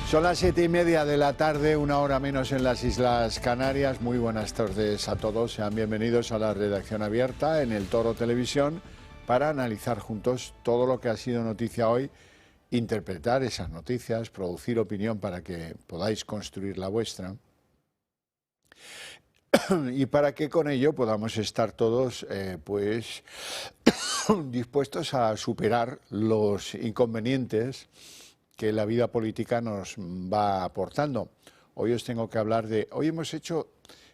Son las 7:30 de la tarde, una hora menos en las Islas Canarias. Muy buenas tardes a todos. Sean bienvenidos a la redacción abierta en El Toro Televisión para analizar juntos todo lo que ha sido noticia hoy, interpretar esas noticias, producir opinión para que podáis construir la vuestra y para que con ello podamos estar todos dispuestos a superar los inconvenientes que la vida política nos va aportando. Hoy os tengo que hablar hoy hemos hecho,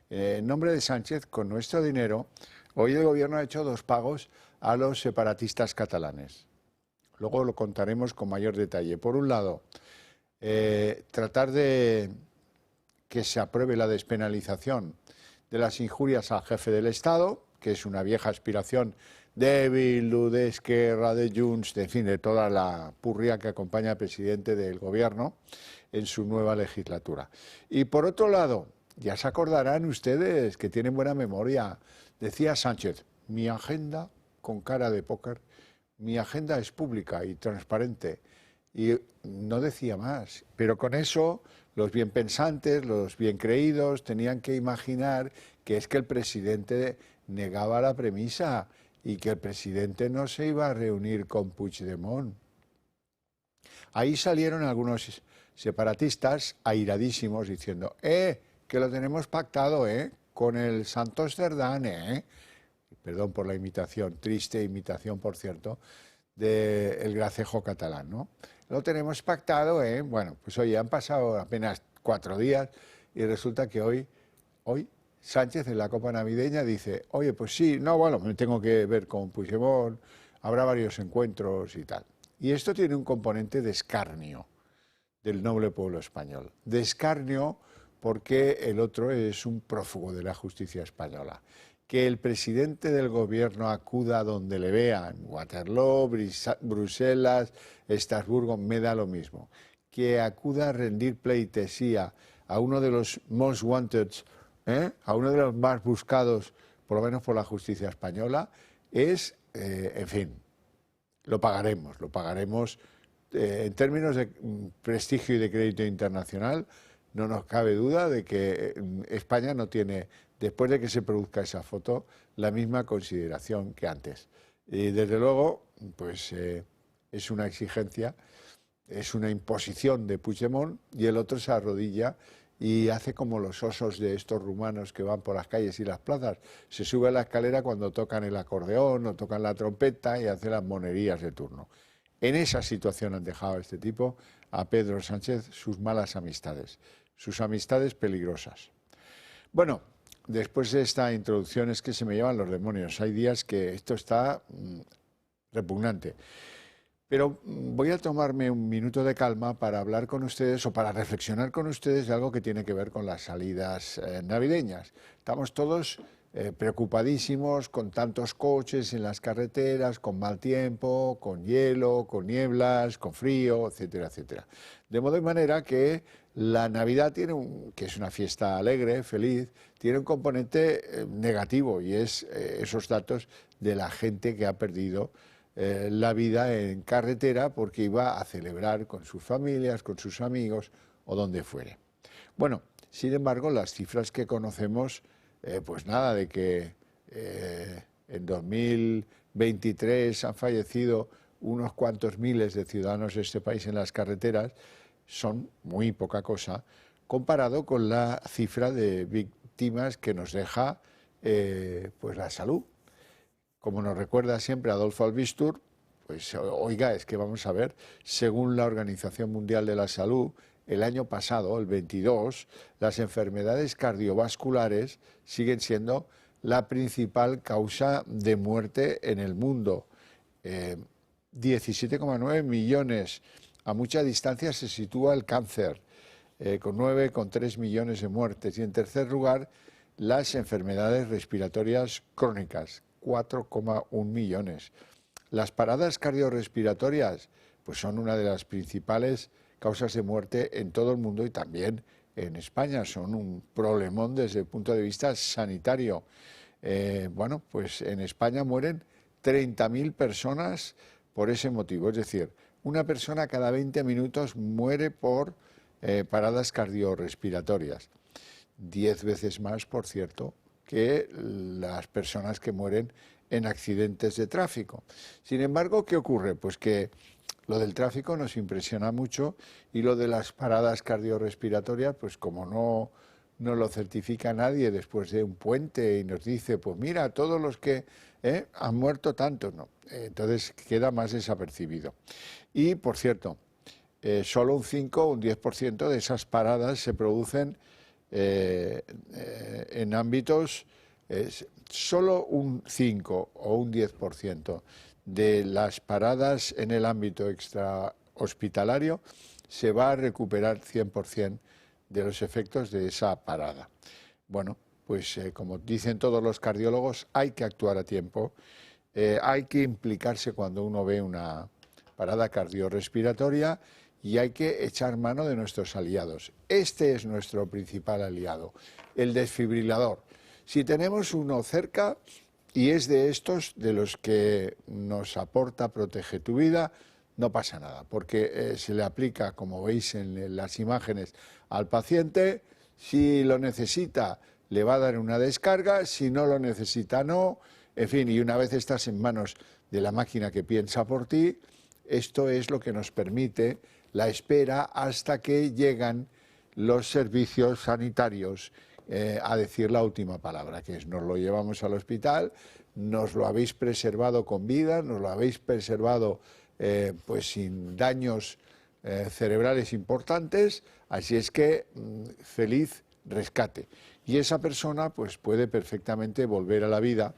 en nombre de Sánchez, con nuestro dinero, hoy el gobierno ha hecho 2 pagos a los separatistas catalanes. Luego lo contaremos con mayor detalle. Por un lado, tratar de que se apruebe la despenalización de las injurias al jefe del Estado, que es una vieja aspiración de Bildu, de Esquerra, de Junts, en fin, de toda la purria que acompaña al presidente del gobierno en su nueva legislatura. Y por otro lado, ya se acordarán ustedes que tienen buena memoria, decía Sánchez, mi agenda, con cara de póker, mi agenda es pública y transparente. Y no decía más, pero con eso los bien pensantes, los bien creídos, tenían que imaginar que es que el presidente negaba la premisa y que el presidente no se iba a reunir con Puigdemont. Ahí salieron algunos separatistas airadísimos diciendo, que lo tenemos pactado, con el Santos Cerdán, perdón por la imitación, triste imitación, por cierto, del gracejo catalán, ¿no? Lo tenemos pactado, Bueno, pues oye, han pasado apenas 4 días y resulta que hoy Sánchez en la Copa Navideña dice, oye, pues sí, no, bueno, me tengo que ver con Puigdemont, habrá varios encuentros y tal. Y esto tiene un componente de escarnio del noble pueblo español. De escarnio porque el otro es un prófugo de la justicia española. Que el presidente del gobierno acuda donde le vean, Waterloo, Bruselas, Estrasburgo, me da lo mismo. Que acuda a rendir pleitesía a uno de los most wanted, a uno de los más buscados, por lo menos por la justicia española, es, en fin, lo pagaremos en términos de prestigio y de crédito internacional. No nos cabe duda de que España no tiene, después de que se produzca esa foto, la misma consideración que antes. Y desde luego, pues es una exigencia, es una imposición de Puigdemont y el otro se arrodilla y hace como los osos de estos rumanos que van por las calles y las plazas. Se sube a la escalera cuando tocan el acordeón o tocan la trompeta y hace las monerías de turno. En esa situación han dejado a este tipo, a Pedro Sánchez, sus malas amistades, sus amistades peligrosas. Bueno, después de esta introducción es que se me llevan los demonios. Hay días que esto está repugnante. Pero voy a tomarme un minuto de calma para hablar con ustedes o para reflexionar con ustedes de algo que tiene que ver con las salidas navideñas. Estamos todos preocupadísimos con tantos coches en las carreteras, con mal tiempo, con hielo, con nieblas, con frío, etcétera, etcétera. De modo y manera que la Navidad que es una fiesta alegre, feliz, tiene un componente negativo y es esos datos de la gente que ha perdido la vida en carretera porque iba a celebrar con sus familias, con sus amigos o donde fuere. Bueno, sin embargo, las cifras que conocemos, pues nada, de que en 2023 han fallecido unos cuantos miles de ciudadanos de este país en las carreteras, son muy poca cosa comparado con la cifra de víctimas que nos deja pues la salud. Como nos recuerda siempre Adolfo Albistur, pues oiga, es que vamos a ver, según la Organización Mundial de la Salud, el año pasado, el 22, las enfermedades cardiovasculares siguen siendo la principal causa de muerte en el mundo. 17,9 millones. A mucha distancia se sitúa el cáncer, con 9,3 millones de muertes. Y en tercer lugar, las enfermedades respiratorias crónicas, 4,1 millones. Las paradas cardiorrespiratorias pues son una de las principales causas de muerte en todo el mundo y también en España. Son un problemón desde el punto de vista sanitario. Bueno, pues en España mueren 30.000 personas por ese motivo. Es decir, una persona cada 20 minutos muere por paradas cardiorrespiratorias. 10 veces más, por cierto, que las personas que mueren en accidentes de tráfico. Sin embargo, ¿qué ocurre? Pues que lo del tráfico nos impresiona mucho y lo de las paradas cardiorrespiratorias, pues como no lo certifica nadie después de un puente y nos dice, pues mira, todos los que han muerto tanto, no. Entonces queda más desapercibido. Y, por cierto, solo un 5 o un 10% de esas paradas se producen en ámbitos, solo un 5 o un 10% de las paradas en el ámbito extrahospitalario se va a recuperar 100% de los efectos de esa parada. Bueno, pues como dicen todos los cardiólogos, hay que actuar a tiempo, hay que implicarse cuando uno ve una parada cardiorrespiratoria y hay que echar mano de nuestros aliados. Este es nuestro principal aliado, el desfibrilador. Si tenemos uno cerca y es de estos de los que nos aporta Protege tu Vida, no pasa nada, porque se le aplica, como veis en las imágenes, al paciente. Si lo necesita, le va a dar una descarga, si no lo necesita, no. En fin, y una vez estás en manos de la máquina que piensa por ti, esto es lo que nos permite la espera hasta que llegan los servicios sanitarios a decir la última palabra, que es nos lo llevamos al hospital, nos lo habéis preservado con vida, nos lo habéis preservado pues sin daños cerebrales importantes, así es que feliz rescate. Y esa persona pues puede perfectamente volver a la vida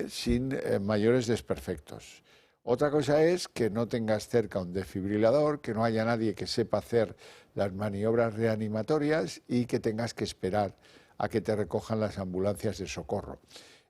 sin mayores desperfectos. Otra cosa es que no tengas cerca un desfibrilador, que no haya nadie que sepa hacer las maniobras reanimatorias y que tengas que esperar a que te recojan las ambulancias de socorro.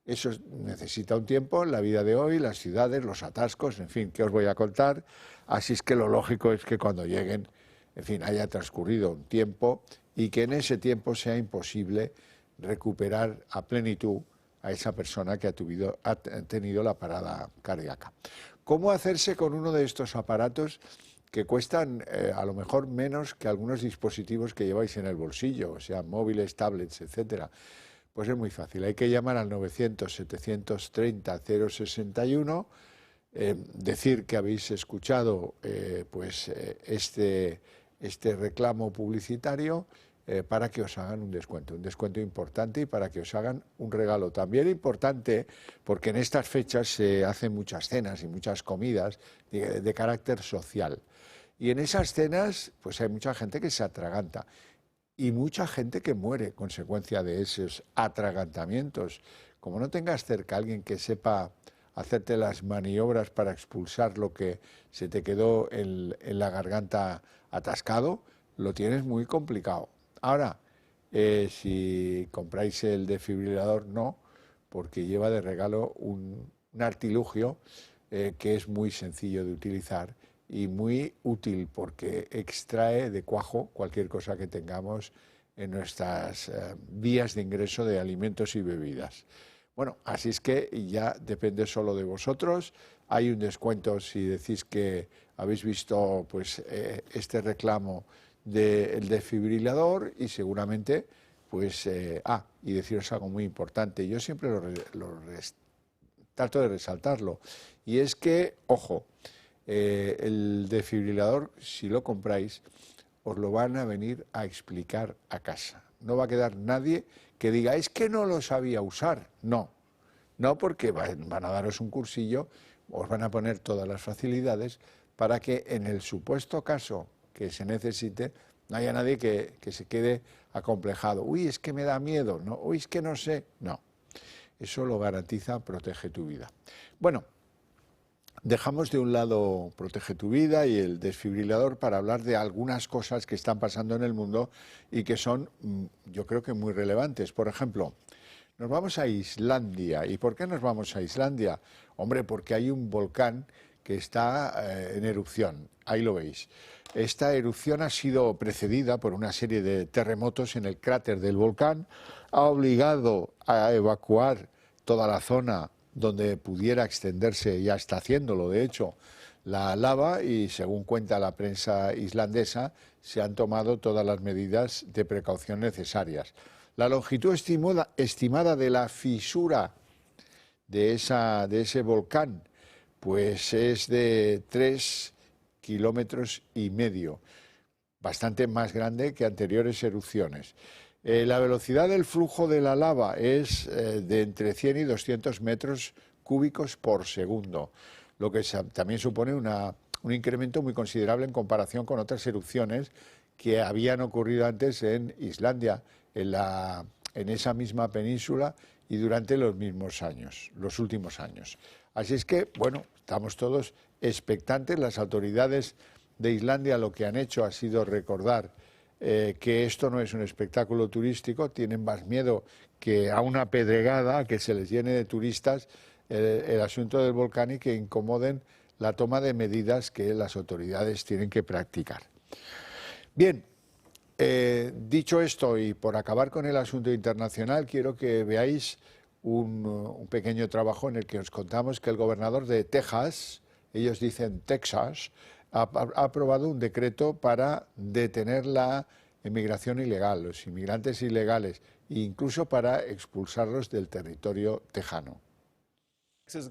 Eso necesita un tiempo en la vida de hoy, las ciudades, los atascos, en fin, ¿qué os voy a contar? Así es que lo lógico es que cuando lleguen, en fin, haya transcurrido un tiempo y que en ese tiempo sea imposible recuperar a plenitud a esa persona que ha tenido la parada cardíaca. ¿Cómo hacerse con uno de estos aparatos que cuestan a lo mejor menos que algunos dispositivos que lleváis en el bolsillo, o sea, móviles, tablets, etcétera? Pues es muy fácil, hay que llamar al 900-730-061, decir que habéis escuchado este reclamo publicitario para que os hagan un descuento importante y para que os hagan un regalo también importante, porque en estas fechas se hacen muchas cenas y muchas comidas de carácter social. Y en esas cenas pues hay mucha gente que se atraganta y mucha gente que muere consecuencia de esos atragantamientos. Como no tengas cerca a alguien que sepa hacerte las maniobras para expulsar lo que se te quedó en la garganta atascado, lo tienes muy complicado. Ahora, si compráis el desfibrilador, no, porque lleva de regalo un artilugio que es muy sencillo de utilizar y muy útil porque extrae de cuajo cualquier cosa que tengamos en nuestras vías de ingreso de alimentos y bebidas. Bueno, así es que ya depende solo de vosotros. Hay un descuento si decís que habéis visto pues este reclamo del desfibrilador y seguramente pues y deciros algo muy importante. Yo siempre trato de resaltarlo y es que, ojo, el desfibrilador, si lo compráis, os lo van a venir a explicar a casa. No va a quedar nadie que diga, es que no lo sabía usar. No, porque van a daros un cursillo, os van a poner todas las facilidades para que en el supuesto caso que se necesite, no haya nadie que se quede acomplejado. Uy, es que me da miedo, no, uy, es que no sé. No, eso lo garantiza Protege tu Vida. Bueno, dejamos de un lado Protege tu Vida y el desfibrilador para hablar de algunas cosas que están pasando en el mundo y que son, yo creo que muy relevantes. Por ejemplo, nos vamos a Islandia. ¿Y por qué nos vamos a Islandia? Hombre, porque hay un volcán que está en erupción. Ahí lo veis. Esta erupción ha sido precedida por una serie de terremotos en el cráter del volcán. Ha obligado a evacuar toda la zona donde pudiera extenderse, ya está haciéndolo, de hecho, la lava y, según cuenta la prensa islandesa, se han tomado todas las medidas de precaución necesarias. La longitud estimada de la fisura de ese volcán pues es de 3,5 kilómetros, bastante más grande que anteriores erupciones. La velocidad del flujo de la lava es de entre 100 y 200 metros cúbicos por segundo, lo que también supone un incremento muy considerable en comparación con otras erupciones que habían ocurrido antes en Islandia, en esa misma península y durante los últimos años. Así es que, bueno, estamos todos expectantes. Las autoridades de Islandia lo que han hecho ha sido recordar que esto no es un espectáculo turístico, tienen más miedo que a una pedregada, que se les llene de turistas el asunto del volcán y que incomoden la toma de medidas que las autoridades tienen que practicar. Bien, dicho esto y por acabar con el asunto internacional, quiero que veáis un pequeño trabajo en el que os contamos que el gobernador de Texas, ellos dicen Texas, ha aprobado un decreto para detener la inmigración ilegal, los inmigrantes ilegales, e incluso para expulsarlos del territorio tejano.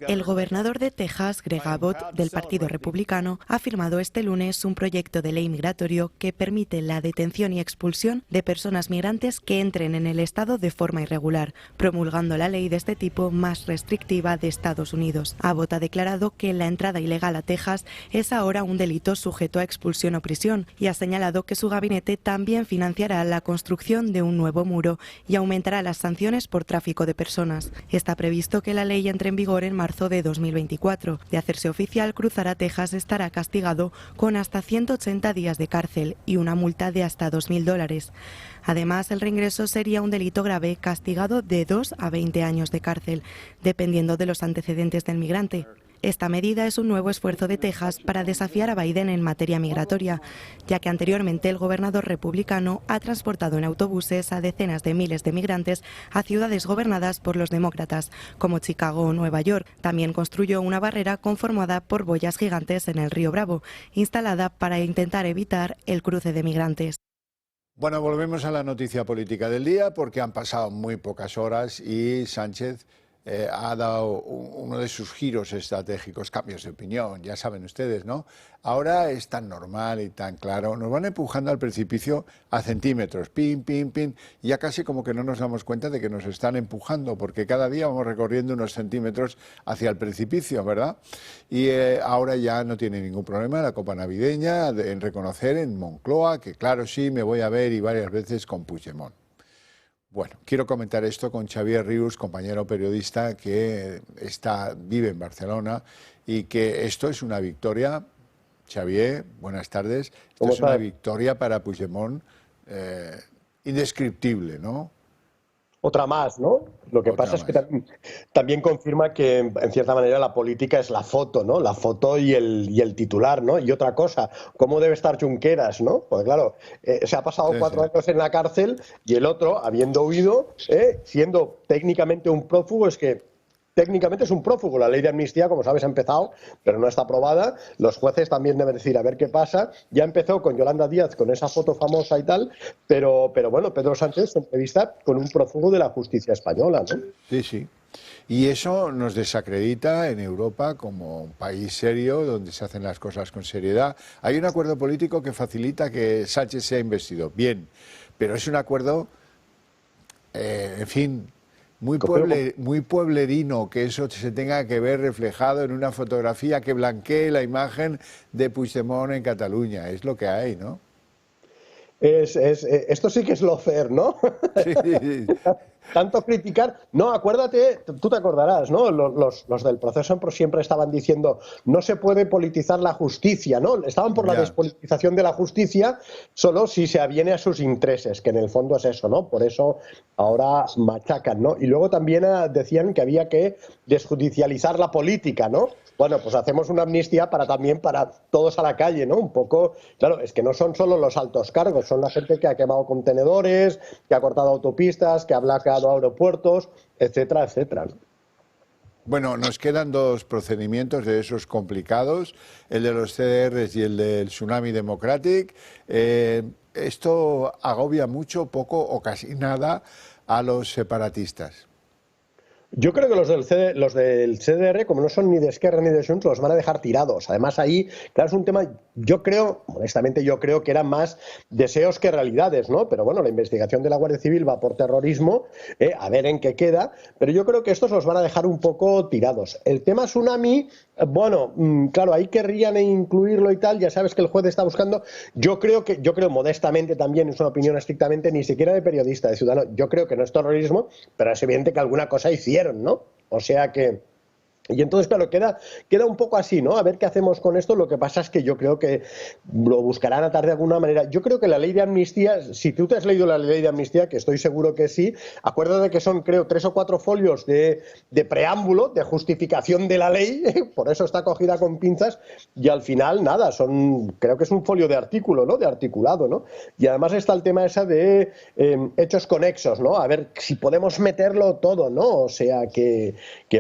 El gobernador de Texas, Greg Abbott, del Partido Republicano, ha firmado este lunes un proyecto de ley migratorio que permite la detención y expulsión de personas migrantes que entren en el estado de forma irregular, promulgando la ley de este tipo más restrictiva de Estados Unidos. Abbott ha declarado que la entrada ilegal a Texas es ahora un delito sujeto a expulsión o prisión y ha señalado que su gabinete también financiará la construcción de un nuevo muro y aumentará las sanciones por tráfico de personas. Está previsto que la ley entre en vigor en marzo de 2024. De hacerse oficial, cruzar a Texas estará castigado con hasta 180 días de cárcel y una multa de hasta $2.000. Además, el reingreso sería un delito grave castigado de 2 a 20 años de cárcel, dependiendo de los antecedentes del migrante. Esta medida es un nuevo esfuerzo de Texas para desafiar a Biden en materia migratoria, ya que anteriormente el gobernador republicano ha transportado en autobuses a decenas de miles de migrantes a ciudades gobernadas por los demócratas, como Chicago o Nueva York. También construyó una barrera conformada por boyas gigantes en el río Bravo, instalada para intentar evitar el cruce de migrantes. Bueno, volvemos a la noticia política del día porque han pasado muy pocas horas y Sánchez ha dado uno de sus giros estratégicos, cambios de opinión, ya saben ustedes, ¿no? Ahora es tan normal y tan claro, nos van empujando al precipicio a centímetros, pin, pin, pin, y ya casi como que no nos damos cuenta de que nos están empujando, porque cada día vamos recorriendo unos centímetros hacia el precipicio, ¿verdad? Y ahora ya no tiene ningún problema la Copa Navideña en reconocer en Moncloa que claro, sí, me voy a ver y varias veces con Puigdemont. Bueno, quiero comentar esto con Xavier Rius, compañero periodista que vive en Barcelona y que esto es una victoria. Xavier, buenas tardes. Esto es una victoria para Puigdemont indescriptible, ¿no? Otra más, ¿no? Lo que pasa es que también confirma que, en cierta manera, la política es la foto, ¿no? La foto y el titular, ¿no? Y otra cosa, ¿cómo debe estar Junqueras, ¿no? Porque, claro, se ha pasado 4 años en la cárcel y el otro, habiendo huido, siendo técnicamente un prófugo, es que técnicamente es un prófugo. La ley de amnistía, como sabes, ha empezado, pero no está aprobada. Los jueces también deben decir a ver qué pasa. Ya empezó con Yolanda Díaz, con esa foto famosa y tal, pero bueno, Pedro Sánchez se entrevista con un prófugo de la justicia española, ¿no? Sí, sí. Y eso nos desacredita en Europa como un país serio, donde se hacen las cosas con seriedad. Hay un acuerdo político que facilita que Sánchez sea investido. Bien, pero es un acuerdo, en fin, muy pueblerino, que eso se tenga que ver reflejado en una fotografía que blanquee la imagen de Puigdemont en Cataluña. Es lo que hay, ¿no? Esto sí que es lo fair, ¿no? Sí. Tanto criticar. No, acuérdate, tú te acordarás, ¿no? Los del proceso siempre estaban diciendo no se puede politizar la justicia, ¿no? Estaban por la despolitización de la justicia solo si se aviene a sus intereses, que en el fondo es eso, ¿no? Por eso ahora machacan, ¿no? Y luego también decían que había que desjudicializar la política, ¿no? Bueno, pues hacemos una amnistía también para todos a la calle, ¿no? Un poco, claro, es que no son solo los altos cargos, son la gente que ha quemado contenedores, que ha cortado autopistas, que ha bloqueado aeropuertos, etcétera, etcétera, ¿no? Bueno, nos quedan dos procedimientos de esos complicados, el de los CDRs y el del Tsunami Democratic. Esto agobia mucho, poco o casi nada a los separatistas. Yo creo que los del CDR, como no son ni de Esquerra ni de Junts, los van a dejar tirados. Además, ahí, claro, es un tema, yo creo, honestamente, yo creo que eran más deseos que realidades, ¿no? Pero bueno, la investigación de la Guardia Civil va por terrorismo, a ver en qué queda, pero yo creo que estos los van a dejar un poco tirados. El tema Tsunami, bueno, claro, ahí querrían incluirlo y tal, ya sabes que el juez está buscando, yo creo modestamente también, es una opinión estrictamente, ni siquiera de periodista, de ciudadano, yo creo que no es terrorismo, pero es evidente que alguna cosa hicieron, ¿no? O sea que... Y entonces, claro, queda un poco así, ¿no? A ver qué hacemos con esto. Lo que pasa es que yo creo que lo buscarán atar de alguna manera. Yo creo que la ley de amnistía, si tú te has leído la ley de amnistía, que estoy seguro que sí, acuérdate que son, creo, 3 o 4 folios de preámbulo, de justificación de la ley, por eso está cogida con pinzas, y al final, nada, creo que es un folio de artículo, ¿no? De articulado, ¿no? Y además está el tema ese de hechos conexos, ¿no? A ver si podemos meterlo todo, ¿no? O sea, que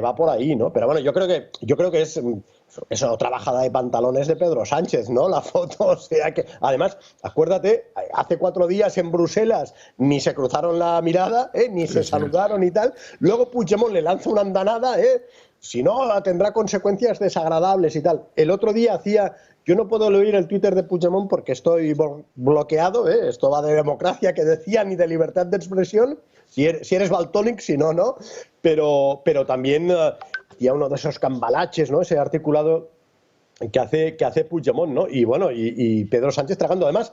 va por ahí, ¿no? Pero bueno, yo creo que es otra bajada de pantalones de Pedro Sánchez, ¿no? La foto, o sea que, además, acuérdate, hace 4 días en Bruselas ni se cruzaron la mirada, ni se saludaron y tal. Luego Puigdemont le lanza una andanada, si no, tendrá consecuencias desagradables y tal. El otro día yo no puedo leer el Twitter de Puigdemont porque estoy bloqueado, esto va de democracia, que decía, ni de libertad de expresión, si eres valtónic, si no, no, pero también... hacía uno de esos cambalaches, ¿no? Ese articulado que hace Puigdemont, ¿no? Y bueno, y Pedro Sánchez tragando, además,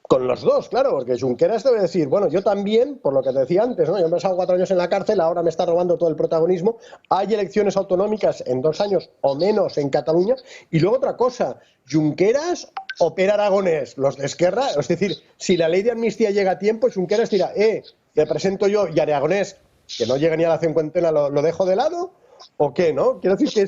con los dos, claro, porque Junqueras debe decir, bueno, yo también, por lo que te decía antes, ¿no? Yo me he pasado 4 años en la cárcel, ahora me está robando todo el protagonismo. Hay elecciones autonómicas en 2 años o menos en Cataluña. Y luego otra cosa, Junqueras o Pere Aragonés, los de Esquerra, es decir, si la ley de amnistía llega a tiempo, Junqueras dirá, te presento yo, y Aragonés, que no llega ni a la cincuentena, lo dejo de lado. ¿O qué, no? Quiero decir que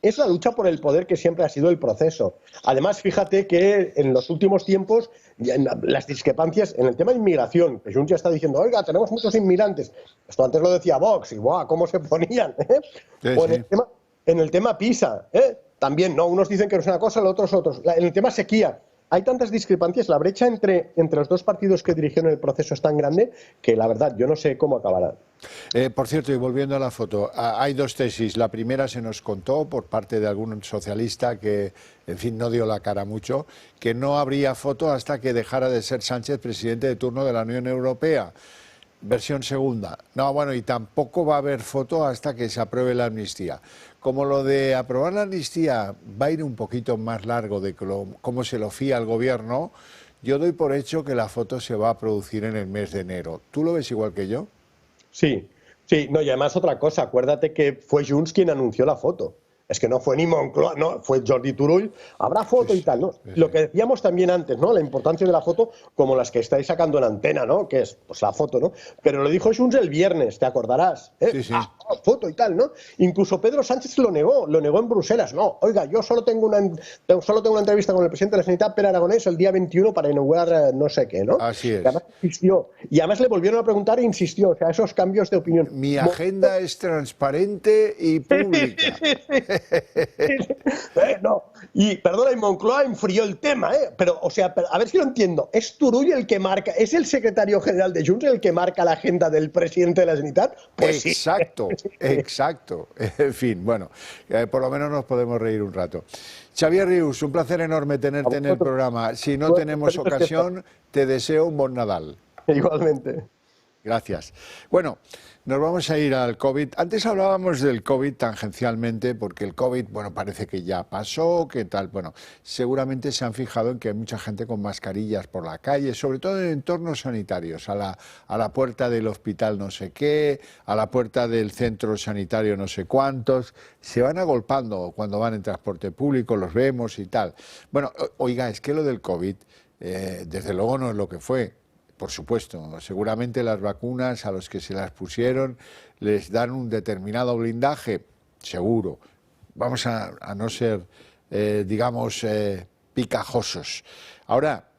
es la lucha por el poder que siempre ha sido el proceso. Además, fíjate que en los últimos tiempos las discrepancias en el tema de inmigración, que Junts ya está diciendo, oiga, tenemos muchos inmigrantes. Esto antes lo decía Vox, y ¡guau! ¿Cómo se ponían? Sí, o sí. en el tema PISA, también, ¿no? Unos dicen que es una cosa, los otros. En el tema sequía. Hay tantas discrepancias, la brecha entre los dos partidos que dirigieron el proceso es tan grande que, la verdad, yo no sé cómo acabará. Por cierto, y volviendo a la foto, hay 2 tesis. La primera se nos contó por parte de algún socialista que, en fin, no dio la cara mucho, que no habría foto hasta que dejara de ser Sánchez presidente de turno de la Unión Europea. Versión segunda. No, bueno, y tampoco va a haber foto hasta que se apruebe la amnistía. Como lo de aprobar la amnistía va a ir un poquito más largo de cómo se lo fía al gobierno, yo doy por hecho que la foto se va a producir en el mes de enero. ¿Tú lo ves igual que yo? Sí, no, y además otra cosa, acuérdate que fue Junts quien anunció la foto. Es que no fue ni Moncloa, no, fue Jordi Turull, habrá foto y tal, ¿no? Lo que decíamos también antes, ¿no? La importancia de la foto, como las que estáis sacando en antena, ¿no? Que es, pues, la foto, ¿no? Pero lo dijo Junts el viernes, te acordarás, Sí. Foto y tal, ¿no? Incluso Pedro Sánchez lo negó en Bruselas, no, oiga, yo solo tengo una entrevista con el presidente de la Generalitat, Pere Aragonés, el día 21 para inaugurar no sé qué, ¿no? Así es. Y además insistió, y además le volvieron a preguntar e insistió, o sea, esos cambios de opinión. Mi agenda es transparente y pública. No, y perdona, y Moncloa enfrió el tema, pero, o sea, a ver si lo entiendo. ¿Es Turull el que marca, es el secretario general de Junts el que marca la agenda del presidente de la Generalitat? Pues exacto, sí. exacto. En fin, bueno, por lo menos nos podemos reír un rato. Xavier Rius, un placer enorme tenerte en el programa. Si no tenemos ocasión, te deseo un buen Nadal. Igualmente. Gracias. Bueno, nos vamos a ir al COVID. Antes hablábamos del COVID tangencialmente, porque el COVID, bueno, parece que ya pasó, que tal. Bueno, seguramente se han fijado en que hay mucha gente con mascarillas por la calle, sobre todo en entornos sanitarios, a la puerta del hospital no sé qué, a la puerta del centro sanitario no sé cuántos. Se van agolpando cuando van en transporte público, los vemos y tal. Bueno, oiga, es que lo del COVID, desde luego no es lo que fue. Por supuesto, seguramente las vacunas a los que se las pusieron les dan un determinado blindaje, seguro. Vamos a no ser, digamos, picajosos. Ahora,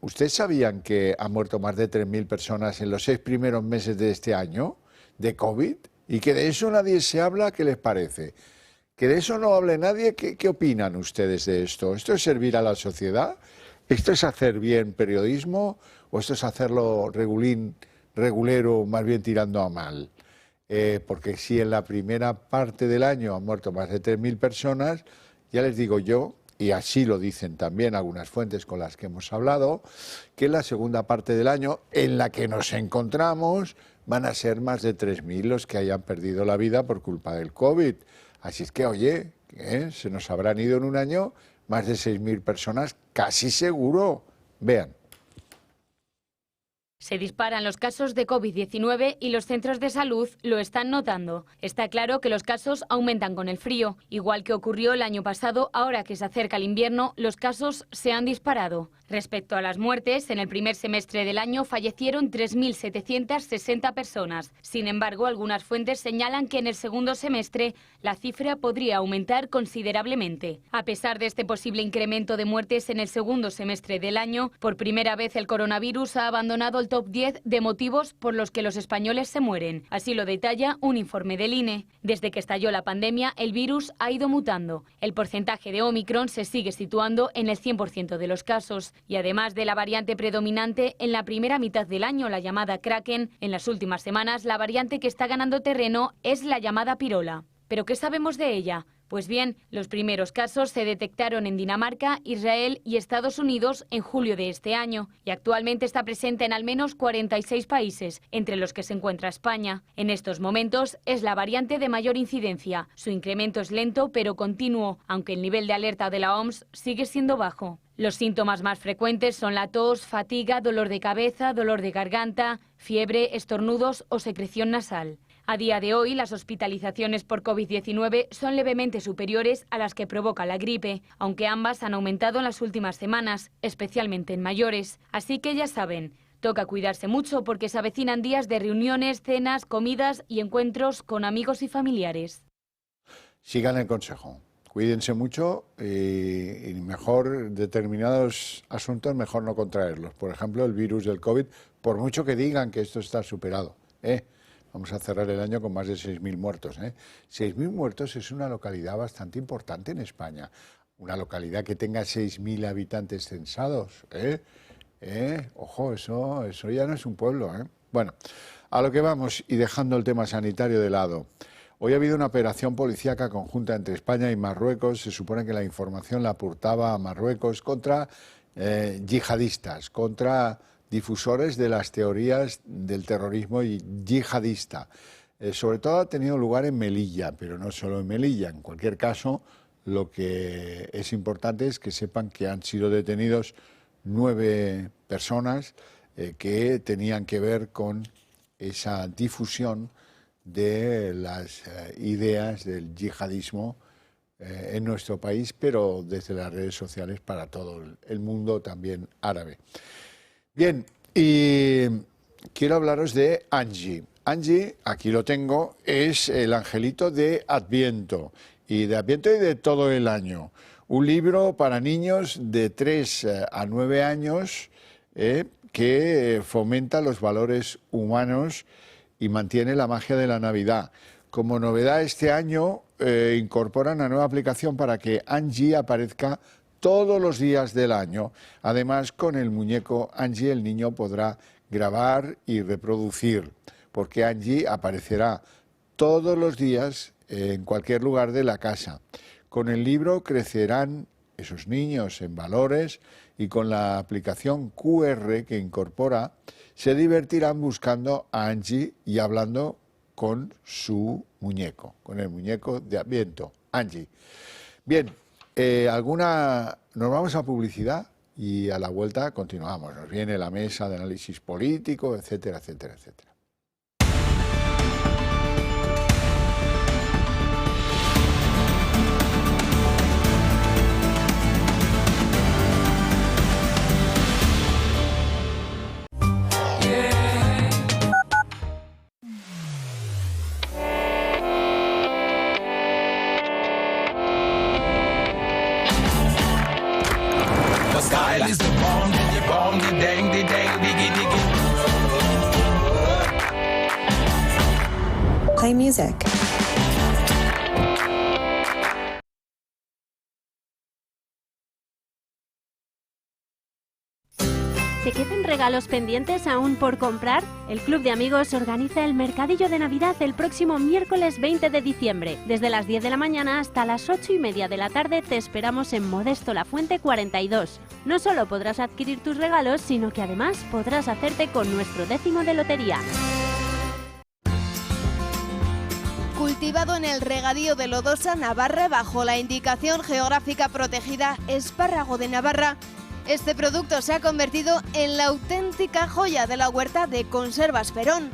¿ustedes sabían que han muerto más de 3.000 personas en los 6 primeros meses de este año de COVID? y que de eso nadie se habla, ¿qué les parece? Que de eso no hable nadie, ¿qué opinan ustedes de esto? ¿Esto es servir a la sociedad? ¿Esto es hacer bien periodismo? ¿O esto es hacerlo regulero, más bien tirando a mal? Porque si en la primera parte del año han muerto más de 3.000 personas, ya les digo yo, y así lo dicen también algunas fuentes con las que hemos hablado, que en la segunda parte del año en la que nos encontramos van a ser más de 3.000 los que hayan perdido la vida por culpa del COVID. Así es que, oye, se nos habrán ido en un año más de 6.000 personas, casi seguro. Vean. Se disparan los casos de COVID-19 y los centros de salud lo están notando. Está claro que los casos aumentan con el frío. Igual que ocurrió el año pasado, ahora que se acerca el invierno, los casos se han disparado. Respecto a las muertes, en el primer semestre del año fallecieron 3.760 personas. Sin embargo, algunas fuentes señalan que en el segundo semestre la cifra podría aumentar considerablemente. A pesar de este posible incremento de muertes en el segundo semestre del año, por primera vez el coronavirus ha abandonado el top 10 de motivos por los que los españoles se mueren. Así lo detalla un informe del INE. Desde que estalló la pandemia, el virus ha ido mutando. El porcentaje de Omicron se sigue situando en el 100% de los casos. Y además de la variante predominante en la primera mitad del año, la llamada Kraken, en las últimas semanas la variante que está ganando terreno es la llamada Pirola. ¿Pero qué sabemos de ella? Pues bien, los primeros casos se detectaron en Dinamarca, Israel y Estados Unidos en julio de este año y actualmente está presente en al menos 46 países, entre los que se encuentra España. En estos momentos es la variante de mayor incidencia. Su incremento es lento pero continuo, aunque el nivel de alerta de la OMS sigue siendo bajo. Los síntomas más frecuentes son la tos, fatiga, dolor de cabeza, dolor de garganta, fiebre, estornudos o secreción nasal. A día de hoy, las hospitalizaciones por COVID-19 son levemente superiores a las que provoca la gripe, aunque ambas han aumentado en las últimas semanas, especialmente en mayores. Así que ya saben, toca cuidarse mucho porque se avecinan días de reuniones, cenas, comidas y encuentros con amigos y familiares. Sigan el consejo. Cuídense mucho y mejor determinados asuntos, mejor no contraerlos. Por ejemplo, el virus del COVID, por mucho que digan que esto está superado. Vamos a cerrar el año con más de 6.000 muertos. 6.000 muertos es una localidad bastante importante en España. Una localidad que tenga 6.000 habitantes censados. Ojo, eso ya no es un pueblo. Bueno, a lo que vamos y dejando el tema sanitario de lado. Hoy ha habido una operación policíaca conjunta entre España y Marruecos. Se supone que la información la aportaba a Marruecos contra yihadistas, contra difusores de las teorías del terrorismo yihadista. Sobre todo ha tenido lugar en Melilla, pero no solo en Melilla. En cualquier caso, lo que es importante es que sepan que han sido detenidos 9 personas que tenían que ver con esa difusión de las ideas del yihadismo en nuestro país, pero desde las redes sociales para todo el mundo, también árabe. Bien, y quiero hablaros de Angie. Angie, aquí lo tengo, es el angelito de Adviento y de todo el año. Un libro para niños de 3 a 9 años que fomenta los valores humanos y mantiene la magia de la Navidad. Como novedad este año incorporan una nueva aplicación para que Angie aparezca todos los días del año. Además, con el muñeco Angie el niño podrá grabar y reproducir, porque Angie aparecerá todos los días en cualquier lugar de la casa. Con el libro crecerán esos niños en valores y con la aplicación QR que incorpora se divertirán buscando a Angie y hablando con su muñeco, con el muñeco de Adviento, Angie. Bien, nos vamos a publicidad y a la vuelta continuamos. Nos viene la mesa de análisis político, etcétera, etcétera, etcétera. play music. ¿Te quedan regalos pendientes aún por comprar? El Club de Amigos organiza el Mercadillo de Navidad el próximo miércoles 20 de diciembre. Desde las 10 de la mañana hasta las 8:30 de la tarde te esperamos en Modesto La Fuente 42. No solo podrás adquirir tus regalos, sino que además podrás hacerte con nuestro 10º de lotería. Cultivado en el regadío de Lodosa, Navarra, bajo la indicación geográfica protegida Espárrago de Navarra, este producto se ha convertido en la auténtica joya de la huerta de Conservas Perón.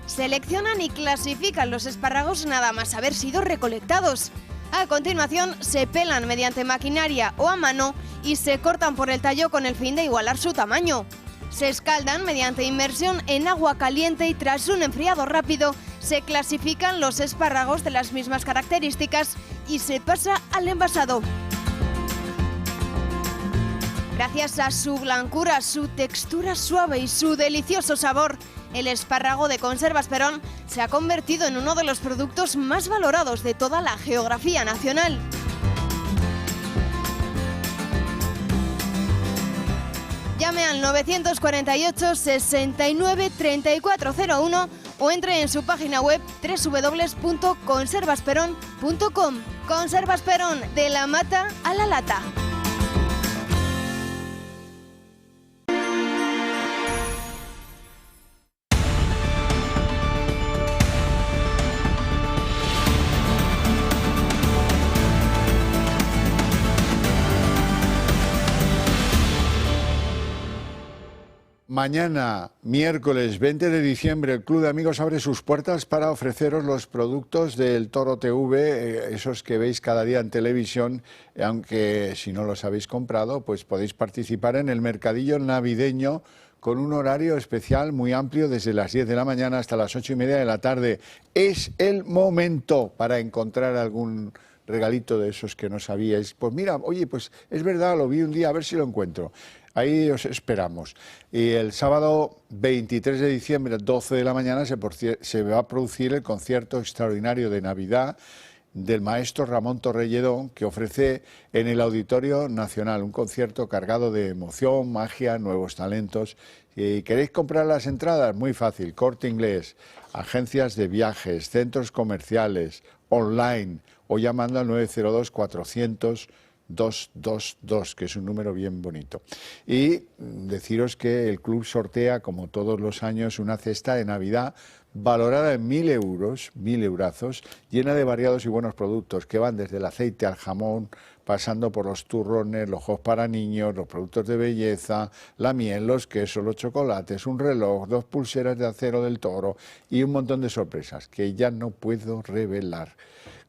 Seleccionan y clasifican los espárragos nada más haber sido recolectados. A continuación se pelan mediante maquinaria o a mano y se cortan por el tallo con el fin de igualar su tamaño. Se escaldan mediante inmersión en agua caliente y tras un enfriado rápido se clasifican los espárragos de las mismas características y se pasa al envasado. Gracias a su blancura, su textura suave y su delicioso sabor, el espárrago de Conservas Perón se ha convertido en uno de los productos más valorados de toda la geografía nacional. Llame al 948 69 3401 o entre en su página web www.conservasperón.com. Conservas Perón, de la mata a la lata. Mañana, miércoles 20 de diciembre, el Club de Amigos abre sus puertas para ofreceros los productos del Toro TV, esos que veis cada día en televisión, aunque si no los habéis comprado, pues podéis participar en el mercadillo navideño con un horario especial muy amplio desde las 10 de la mañana hasta las 8:30 de la tarde. Es el momento para encontrar algún regalito de esos que no sabíais. Pues mira, oye, pues es verdad, lo vi un día, a ver si lo encuentro. Ahí os esperamos. Y el sábado 23 de diciembre, 12 de la mañana, se va a producir el concierto extraordinario de Navidad del maestro Ramón Torrelledó, que ofrece en el Auditorio Nacional un concierto cargado de emoción, magia, nuevos talentos. Si queréis comprar las entradas, muy fácil, Corte Inglés, agencias de viajes, centros comerciales, online o llamando al 902-400-222, que es un número bien bonito. Y deciros que el club sortea, como todos los años, una cesta de Navidad valorada en 1.000 euros, 1.000 eurazos, llena de variados y buenos productos que van desde el aceite al jamón, pasando por los turrones, los juegos para niños, los productos de belleza, la miel, los quesos, los chocolates, un reloj, 2 pulseras de acero del Toro y un montón de sorpresas que ya no puedo revelar.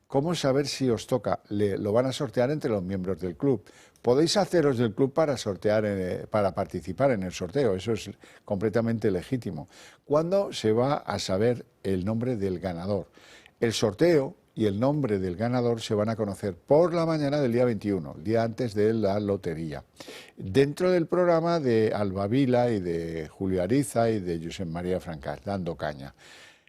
¿Cómo saber si os toca? Lo van a sortear entre los miembros del club. Podéis haceros del club para sortear, para participar en el sorteo, eso es completamente legítimo. ¿Cuándo se va a saber el nombre del ganador? El sorteo y el nombre del ganador se van a conocer por la mañana del día 21, el día antes de la lotería. Dentro del programa de Alba Vila y de Julio Ariza y de Josep María Francas, Dando Caña.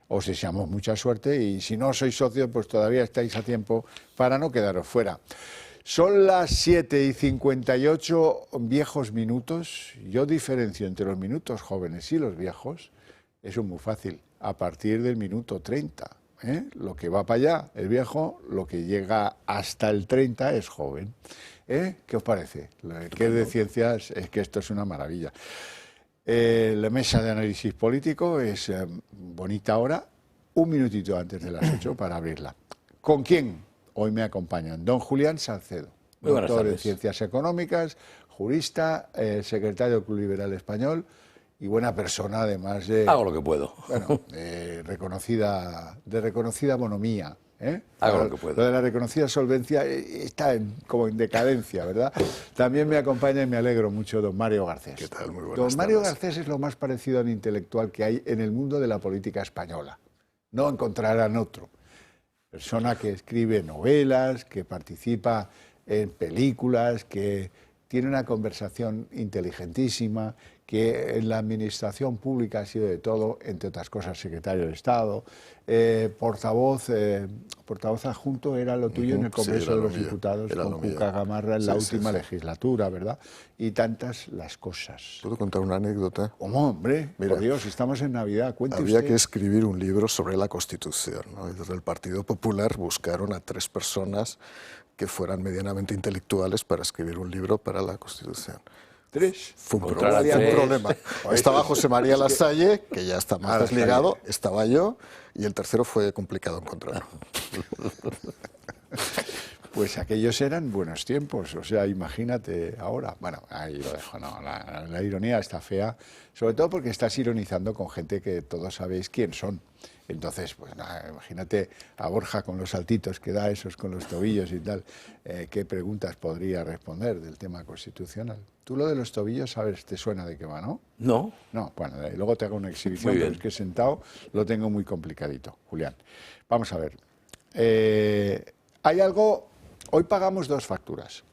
Os deseamos mucha suerte y si no sois socios, pues todavía estáis a tiempo para no quedaros fuera. Son las 7:58 viejos minutos. Yo diferencio entre los minutos jóvenes y los viejos. Eso es muy fácil. A partir del minuto 30. Lo que va para allá es viejo, lo que llega hasta el 30 es joven. ¿Qué os parece? Que es de ciencias, es que esto es una maravilla. La mesa de análisis político es bonita hora, un minutito antes de las 8 para abrirla. ¿Con quién? Hoy me acompañan don Julián Salcedo, doctor en Ciencias Económicas, jurista, secretario del Club Liberal Español y buena persona, además de... Hago lo que puedo. Bueno, reconocida bonomía. Hago lo que puedo. Lo de la reconocida solvencia está como en decadencia, ¿verdad? También me acompaña y me alegro mucho don Mario Garcés. ¿Qué tal? Muy buenas Don Mario tardes. Garcés es lo más parecido a un intelectual que hay en el mundo de la política española. No encontrarán otro. Persona que escribe novelas, que participa en películas, que tiene una conversación inteligentísima, que en la administración pública ha sido de todo, entre otras cosas secretario de Estado, portavoz adjunto era lo tuyo en el Congreso de los Diputados con Cuca Gamarra en la última legislatura, ¿verdad? Y tantas las cosas. ¿Puedo contar una anécdota? ¿Cómo, hombre? Mira, por Dios, estamos en Navidad, cuente había usted. Que escribir un libro sobre la Constitución, ¿no? Y desde el Partido Popular buscaron a 3 personas que fueran medianamente intelectuales para escribir un libro para la Constitución. 3. Fue un problema. Estaba José María Lasalle, que ya está más desligado, estaba yo, y el tercero fue complicado encontrarlo. Pues aquellos eran buenos tiempos, o sea, imagínate ahora. Bueno, ahí lo dejo, no, la ironía está fea, sobre todo porque estás ironizando con gente que todos sabéis quién son. Entonces, pues nada, imagínate a Borja con los saltitos que da, esos con los tobillos y tal. ¿Qué preguntas podría responder del tema constitucional? Tú lo de los tobillos, sabes, te suena de qué va, ¿no? No. No, bueno, luego te hago una exhibición, pero es que sentado lo tengo muy complicadito, Julián. Vamos a ver. Hay algo, hoy pagamos 2 facturas.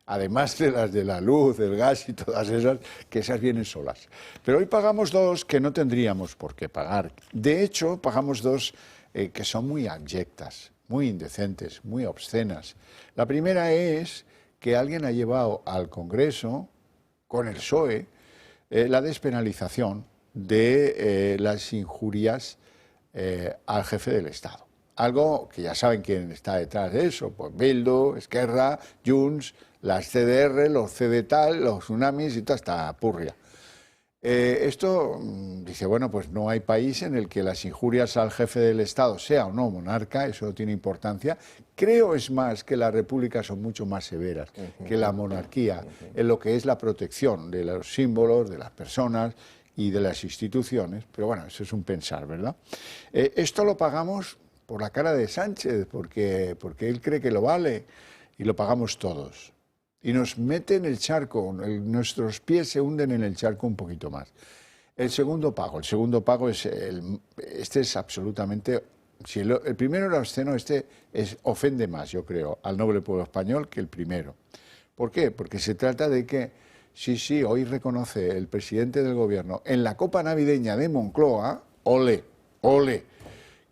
Además de las de la luz, el gas y todas esas, que esas vienen solas. Pero hoy pagamos 2 que no tendríamos por qué pagar. De hecho, pagamos 2 que son muy abyectas, muy indecentes, muy obscenas. La primera es que alguien ha llevado al Congreso, con el PSOE, la despenalización de las injurias al jefe del Estado. Algo que ya saben quién está detrás de eso, pues Bildu, Esquerra, Junts, las CDR, los CDTAL, los tsunamis y toda esta purria. Esto dice, bueno, pues no hay país en el que las injurias al jefe del Estado, sea o no monarca, eso no tiene importancia. Creo, es más, que las repúblicas son mucho más severas que la monarquía en lo que es la protección de los símbolos, de las personas y de las instituciones. Pero bueno, eso es un pensar, ¿verdad? Esto lo pagamos por la cara de Sánchez, porque él cree que lo vale, y lo pagamos todos. Y nos mete en el charco, nuestros pies se hunden en el charco un poquito más. El segundo pago es este es absolutamente, si el primero era obsceno, ofende más, yo creo, al noble pueblo español que el primero. ¿Por qué? Porque se trata de que, sí, hoy reconoce el presidente del gobierno en la copa navideña de Moncloa, ole,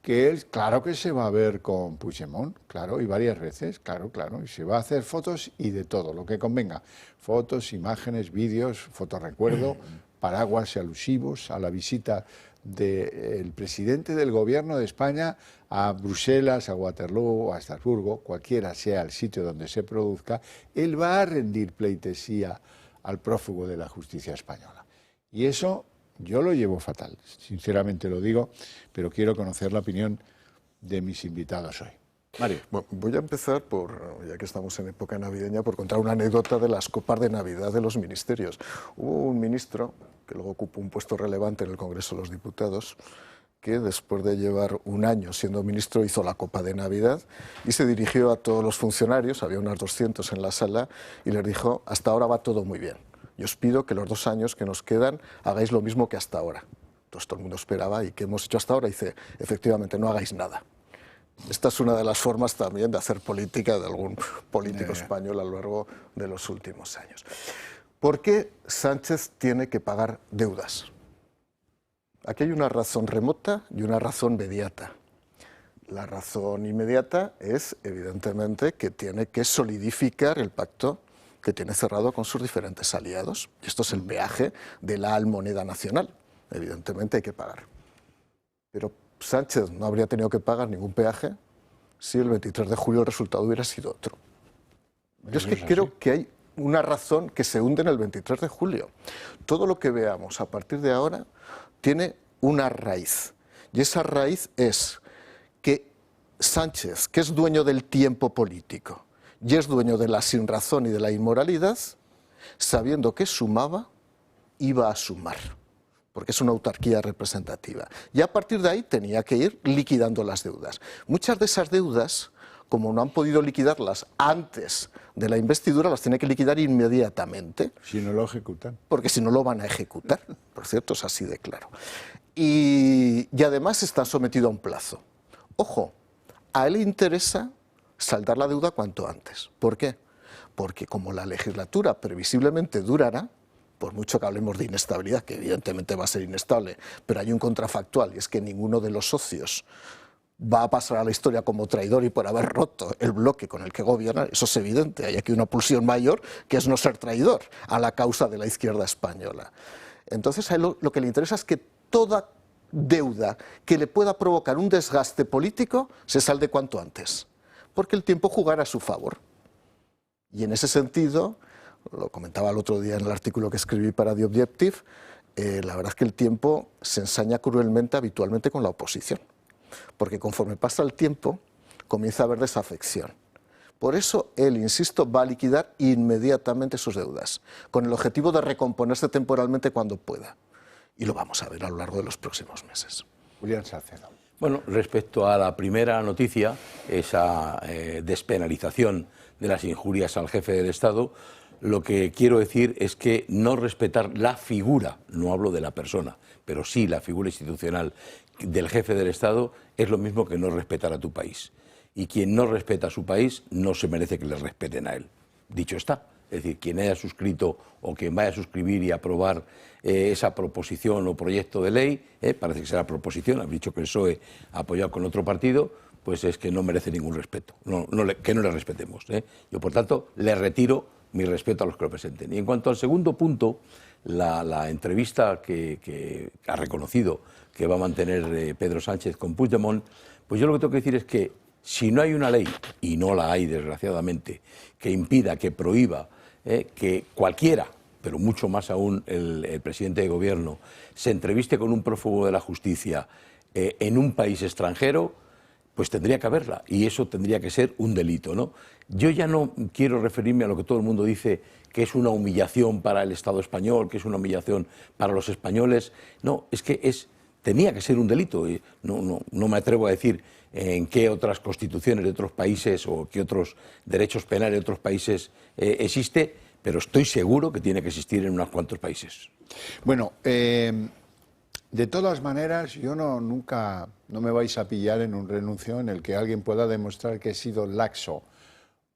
que él, claro que se va a ver con Puigdemont, claro, y varias veces, claro, y se va a hacer fotos y de todo, lo que convenga. Fotos, imágenes, vídeos, fotorrecuerdo, paraguas alusivos a la visita del presidente del gobierno de España a Bruselas, a Waterloo, a Estrasburgo, cualquiera sea el sitio donde se produzca, él va a rendir pleitesía al prófugo de la justicia española. Y eso yo lo llevo fatal, sinceramente lo digo, pero quiero conocer la opinión de mis invitados hoy. Mario. Bueno, voy a empezar, ya que estamos en época navideña, por contar una anécdota de las copas de Navidad de los ministerios. Hubo un ministro, que luego ocupó un puesto relevante en el Congreso de los Diputados, que después de llevar un año siendo ministro hizo la copa de Navidad y se dirigió a todos los funcionarios, había unos 200 en la sala, y les dijo, hasta ahora va todo muy bien. Yo os pido que los 2 años que nos quedan hagáis lo mismo que hasta ahora. Entonces todo el mundo esperaba, ¿y qué hemos hecho hasta ahora? Y dice, efectivamente, no hagáis nada. Esta es una de las formas también de hacer política de algún político español a lo largo de los últimos años. ¿Por qué Sánchez tiene que pagar deudas? Aquí hay una razón remota y una razón inmediata. La razón inmediata es, evidentemente, que tiene que solidificar el pacto que tiene cerrado con sus diferentes aliados. Y esto es el peaje de la moneda nacional. Evidentemente hay que pagar. Pero Sánchez no habría tenido que pagar ningún peaje si el 23 de julio el resultado hubiera sido otro. Yo es que creo que hay una razón que se hunde en el 23 de julio. Todo lo que veamos a partir de ahora tiene una raíz. Y esa raíz es que Sánchez, que es dueño del tiempo político, y es dueño de la sinrazón y de la inmoralidad, sabiendo que sumaba, iba a sumar, porque es una autarquía representativa. Y a partir de ahí tenía que ir liquidando las deudas. Muchas de esas deudas, como no han podido liquidarlas antes de la investidura, las tiene que liquidar inmediatamente. Si no lo ejecutan. Porque si no lo van a ejecutar, por cierto, es así de claro. Y además está sometido a un plazo. Ojo, a él le interesa saldar la deuda cuanto antes. ¿Por qué? porque como la legislatura previsiblemente durará, por mucho que hablemos de inestabilidad, que evidentemente va a ser inestable, pero hay un contrafactual, y es que ninguno de los socios va a pasar a la historia como traidor y por haber roto el bloque con el que gobierna. Eso es evidente. Hay aquí una pulsión mayor, que es no ser traidor a la causa de la izquierda española. Entonces, a él lo que le interesa es que toda deuda que le pueda provocar un desgaste político se salde cuanto antes, porque el tiempo jugará a su favor. Y en ese sentido, lo comentaba el otro día en el artículo que escribí para The Objective, la verdad es que el tiempo se ensaña cruelmente habitualmente con la oposición, porque conforme pasa el tiempo comienza a haber desafección. Por eso él, insisto, va a liquidar inmediatamente sus deudas, con el objetivo de recomponerse temporalmente cuando pueda. Y lo vamos a ver a lo largo de los próximos meses. Julián Salcedo. Bueno, respecto a la primera noticia, esa despenalización de las injurias al jefe del Estado, lo que quiero decir es que no respetar la figura, no hablo de la persona, pero sí la figura institucional del jefe del Estado es lo mismo que no respetar a tu país. Y quien no respeta a su país no se merece que le respeten a él. Dicho está. Es decir, quien haya suscrito o quien vaya a suscribir y aprobar esa proposición o proyecto de ley, parece que será proposición, han dicho que el PSOE ha apoyado con otro partido, pues es que no merece ningún respeto, que no le respetemos. Yo, por tanto, le retiro mi respeto a los que lo presenten. Y en cuanto al segundo punto, la entrevista que ha reconocido que va a mantener Pedro Sánchez con Puigdemont, pues yo lo que tengo que decir es que si no hay una ley, y no la hay desgraciadamente, que impida, que prohíba que cualquiera, pero mucho más aún el presidente de gobierno, se entreviste con un prófugo de la justicia en un país extranjero, pues tendría que haberla, y eso tendría que ser un delito, ¿no? Yo ya no quiero referirme a lo que todo el mundo dice, que es una humillación para el Estado español, que es una humillación para los españoles. No, es que tenía que ser un delito. No me atrevo a decir en qué otras constituciones de otros países o qué otros derechos penales de otros países existe, pero estoy seguro que tiene que existir en unos cuantos países. Bueno, de todas maneras, yo nunca me vais a pillar en un renuncio en el que alguien pueda demostrar que he sido laxo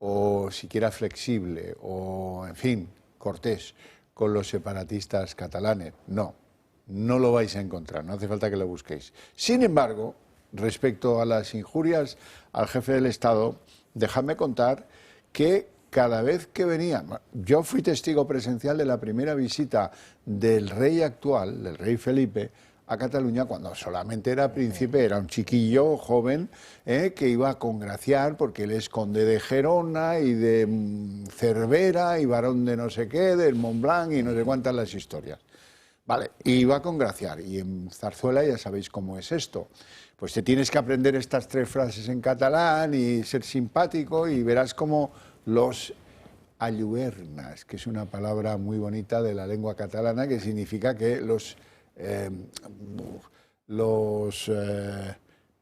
o siquiera flexible o, en fin, cortés con los separatistas catalanes. No lo vais a encontrar, no hace falta que lo busquéis. Sin embargo, respecto a las injurias al jefe del Estado, dejadme contar que cada vez que venían, yo fui testigo presencial de la primera visita del rey actual, del rey Felipe, a Cataluña, cuando solamente era príncipe, era un chiquillo joven que iba a congraciar porque él es conde de Gerona y de Cervera y barón de no sé qué, del Montblanc y no sé cuántas las historias. Vale, iba a congraciar, y en Zarzuela ya sabéis cómo es esto. Pues te tienes que aprender estas 3 frases en catalán y ser simpático y verás cómo los alluernas, que es una palabra muy bonita de la lengua catalana que significa que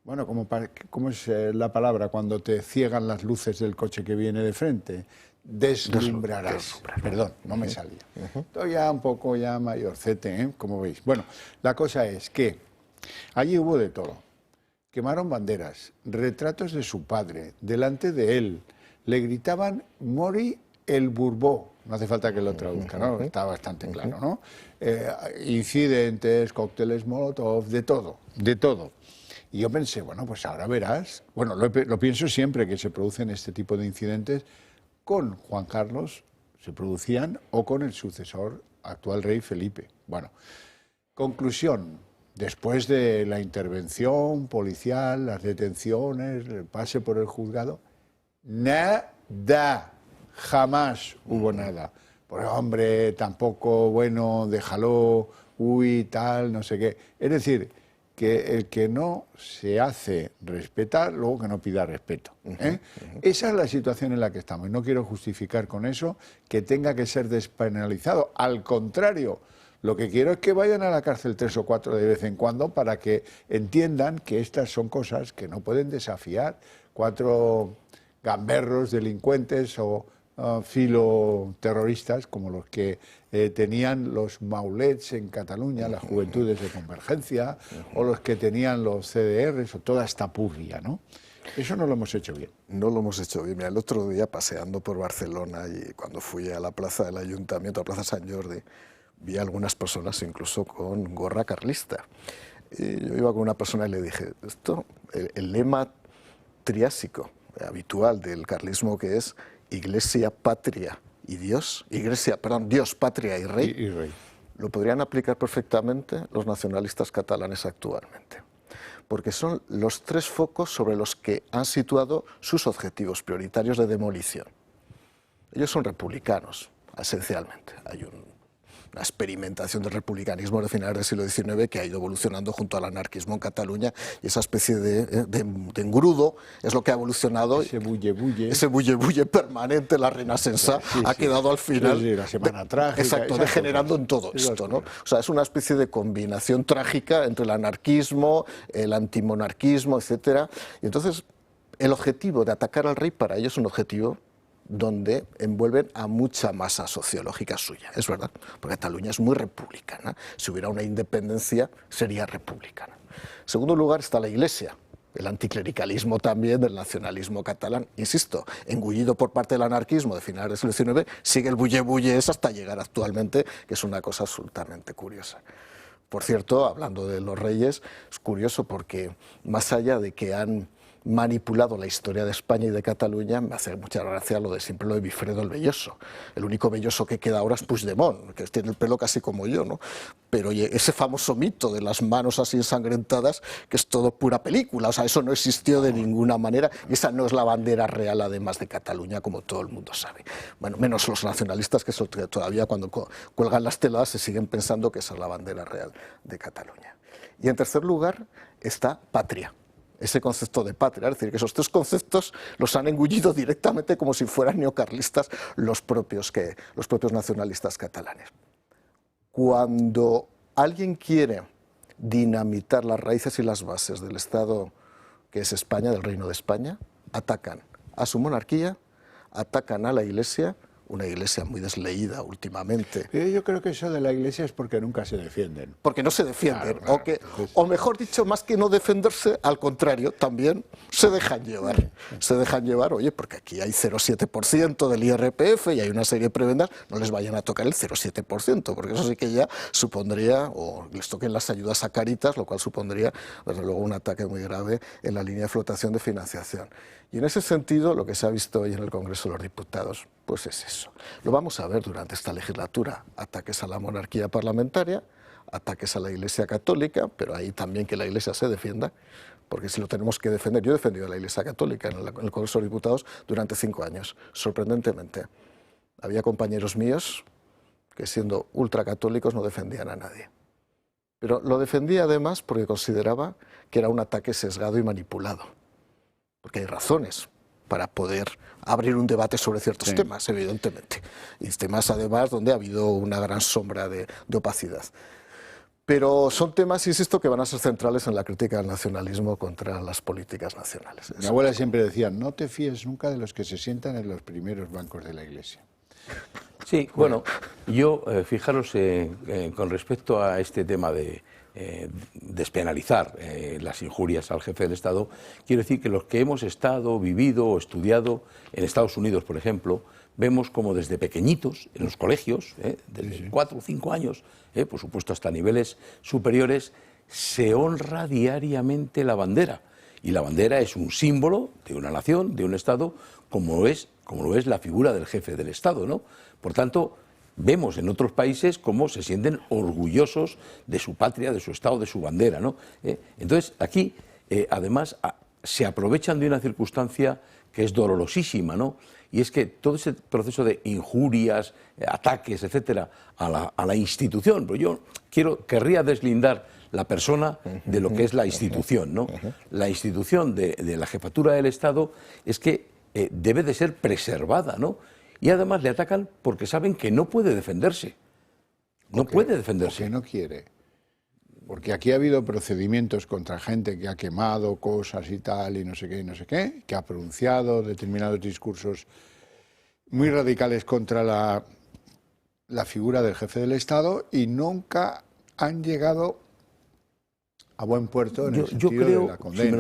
bueno, ¿cómo es la palabra cuando te ciegan las luces del coche que viene de frente? Deslumbrarás. Perdón, no me salía. Estoy ya un poco mayorcete, como veis. Bueno, la cosa es que allí hubo de todo. Quemaron banderas, retratos de su padre, delante de él. Le gritaban Mori el Burbó. No hace falta que lo traduzca, ¿no? Está bastante claro, ¿no? Incidentes, cócteles Molotov, de todo, de todo. Y yo pensé, bueno, pues ahora verás. Bueno, lo pienso siempre que se producen este tipo de incidentes. Con Juan Carlos se producían o con el sucesor actual rey Felipe. Bueno, conclusión, después de la intervención policial, las detenciones, el pase por el juzgado, nada, jamás hubo nada. Pues hombre, tampoco, bueno, déjalo, uy, tal, no sé qué. Es decir, que el que no se hace respetar, luego que no pida respeto. Esa es la situación en la que estamos. Y no quiero justificar con eso que tenga que ser despenalizado. Al contrario, lo que quiero es que vayan a la cárcel 3 o 4 de vez en cuando para que entiendan que estas son cosas que no pueden desafiar 4 gamberros, delincuentes o filoterroristas como los que tenían los maulets en Cataluña, las Juventudes de Convergencia, o los que tenían los CDRs, o toda esta purria, ¿no? Eso no lo hemos hecho bien. No lo hemos hecho bien. Mira, el otro día paseando por Barcelona y cuando fui a la plaza del Ayuntamiento, a la Plaza Sant Jordi, vi a algunas personas incluso con gorra carlista. Y yo iba con una persona y le dije, el lema triásico habitual del carlismo, que es Iglesia, Patria y Dios, Dios, Patria y Rey, lo podrían aplicar perfectamente los nacionalistas catalanes actualmente, porque son los tres focos sobre los que han situado sus objetivos prioritarios de demolición. Ellos son republicanos, esencialmente. Hay una experimentación del republicanismo de finales del siglo XIX que ha ido evolucionando junto al anarquismo en Cataluña, y esa especie de engrudo es lo que ha evolucionado. Ese bulle-bulle. Ese bulle-bulle permanente, la renacença, ha quedado al final. Sí, la semana trágica. Exacto, degenerando en todo esto, ¿no? O sea, es una especie de combinación trágica entre el anarquismo, el antimonarquismo, etc. Y entonces, el objetivo de atacar al rey para ellos es un objetivo donde envuelven a mucha masa sociológica suya. Es verdad, porque Cataluña es muy republicana. Si hubiera una independencia, sería republicana. En segundo lugar está la Iglesia, el anticlericalismo también del nacionalismo catalán. Insisto, engullido por parte del anarquismo de finales del siglo XIX, sigue el bulle-bulle hasta llegar actualmente, que es una cosa absolutamente curiosa. Por cierto, hablando de los reyes, es curioso porque más allá de que han manipulado la historia de España y de Cataluña, me hace mucha gracia lo de siempre lo de Bifredo el Velloso. El único velloso que queda ahora es Puigdemont, que tiene el pelo casi como yo, ¿no? Pero oye, ese famoso mito de las manos así ensangrentadas, que es todo pura película, o sea, eso no existió de ninguna manera, y esa no es la bandera real, además, de Cataluña, como todo el mundo sabe. Bueno, menos los nacionalistas, que todavía cuando cuelgan las telas se siguen pensando que esa es la bandera real de Cataluña. Y en tercer lugar está patria. Ese concepto de patria, es decir, que esos tres conceptos los han engullido directamente como si fueran neocarlistas los propios nacionalistas catalanes. Cuando alguien quiere dinamitar las raíces y las bases del Estado que es España, del Reino de España, atacan a su monarquía, atacan a la Iglesia, una Iglesia muy desleída últimamente. Yo creo que eso de la Iglesia es porque nunca se defienden. Porque no se defienden, claro. O mejor dicho, más que no defenderse, al contrario, también se dejan llevar. Se dejan llevar, oye, porque aquí hay 0,7% del IRPF y hay una serie de prebendas, no les vayan a tocar el 0,7%, porque eso sí que ya supondría, o les toquen las ayudas a Cáritas, lo cual supondría, desde luego, un ataque muy grave en la línea de flotación de financiación. Y en ese sentido, lo que se ha visto hoy en el Congreso de los Diputados, pues es eso. Lo vamos a ver durante esta legislatura, ataques a la monarquía parlamentaria, ataques a la Iglesia católica, pero ahí también que la Iglesia se defienda, porque si lo tenemos que defender, yo he defendido a la Iglesia católica en el Congreso de los Diputados durante 5 años, sorprendentemente. Había compañeros míos que, siendo ultracatólicos, no defendían a nadie. Pero lo defendía además porque consideraba que era un ataque sesgado y manipulado. Porque hay razones para poder abrir un debate sobre ciertos temas, evidentemente. Y temas, además, donde ha habido una gran sombra de opacidad. Pero son temas, insisto, que van a ser centrales en la crítica del nacionalismo contra las políticas nacionales. Mi abuela siempre decía, no te fíes nunca de los que se sientan en los primeros bancos de la Iglesia. Sí, bueno, yo, fijaros, con respecto a este tema de despenalizar las injurias al jefe del Estado, quiero decir que los que hemos estado, vivido o estudiado en Estados Unidos, por ejemplo, vemos como desde pequeñitos, en los colegios, desde 4 o 5 años, por supuesto hasta niveles superiores, se honra diariamente la bandera. Y la bandera es un símbolo de una nación, de un Estado, como lo es la figura del jefe del Estado, ¿no? Por tanto, vemos en otros países cómo se sienten orgullosos de su patria, de su Estado, de su bandera, ¿no? Entonces, aquí, además, se aprovechan de una circunstancia que es dolorosísima, ¿no? Y es que todo ese proceso de injurias, ataques, etcétera, a la institución, pues yo querría deslindar la persona de lo que es la institución, ¿no? La institución de la jefatura del Estado es que debe de ser preservada, ¿no? Y además le atacan porque saben que no puede defenderse. No puede defenderse. Porque no quiere. Porque aquí ha habido procedimientos contra gente que ha quemado cosas y tal, y no sé qué, que ha pronunciado determinados discursos muy radicales contra la figura del jefe del Estado y nunca han llegado a buen puerto en el Yo sentido creo, de la condena. si me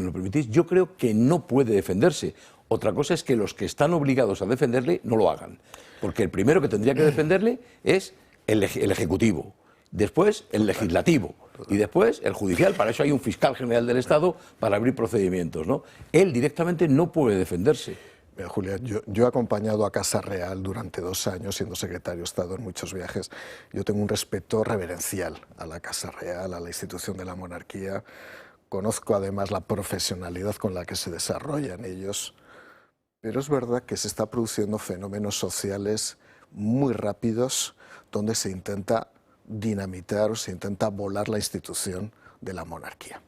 lo permitís, yo creo que no puede defenderse. Otra cosa es que los que están obligados a defenderle no lo hagan. Porque el primero que tendría que defenderle es el Ejecutivo, después el Legislativo y después el Judicial. Para eso hay un fiscal general del Estado para abrir procedimientos, ¿no? Él directamente no puede defenderse. Mira, Julián, yo he acompañado a Casa Real durante 2 años, siendo secretario de Estado en muchos viajes. Yo tengo un respeto reverencial a la Casa Real, a la institución de la monarquía. Conozco además la profesionalidad con la que se desarrollan ellos. Pero es verdad que se está produciendo fenómenos sociales muy rápidos donde se intenta dinamitar o se intenta volar la institución de la monarquía.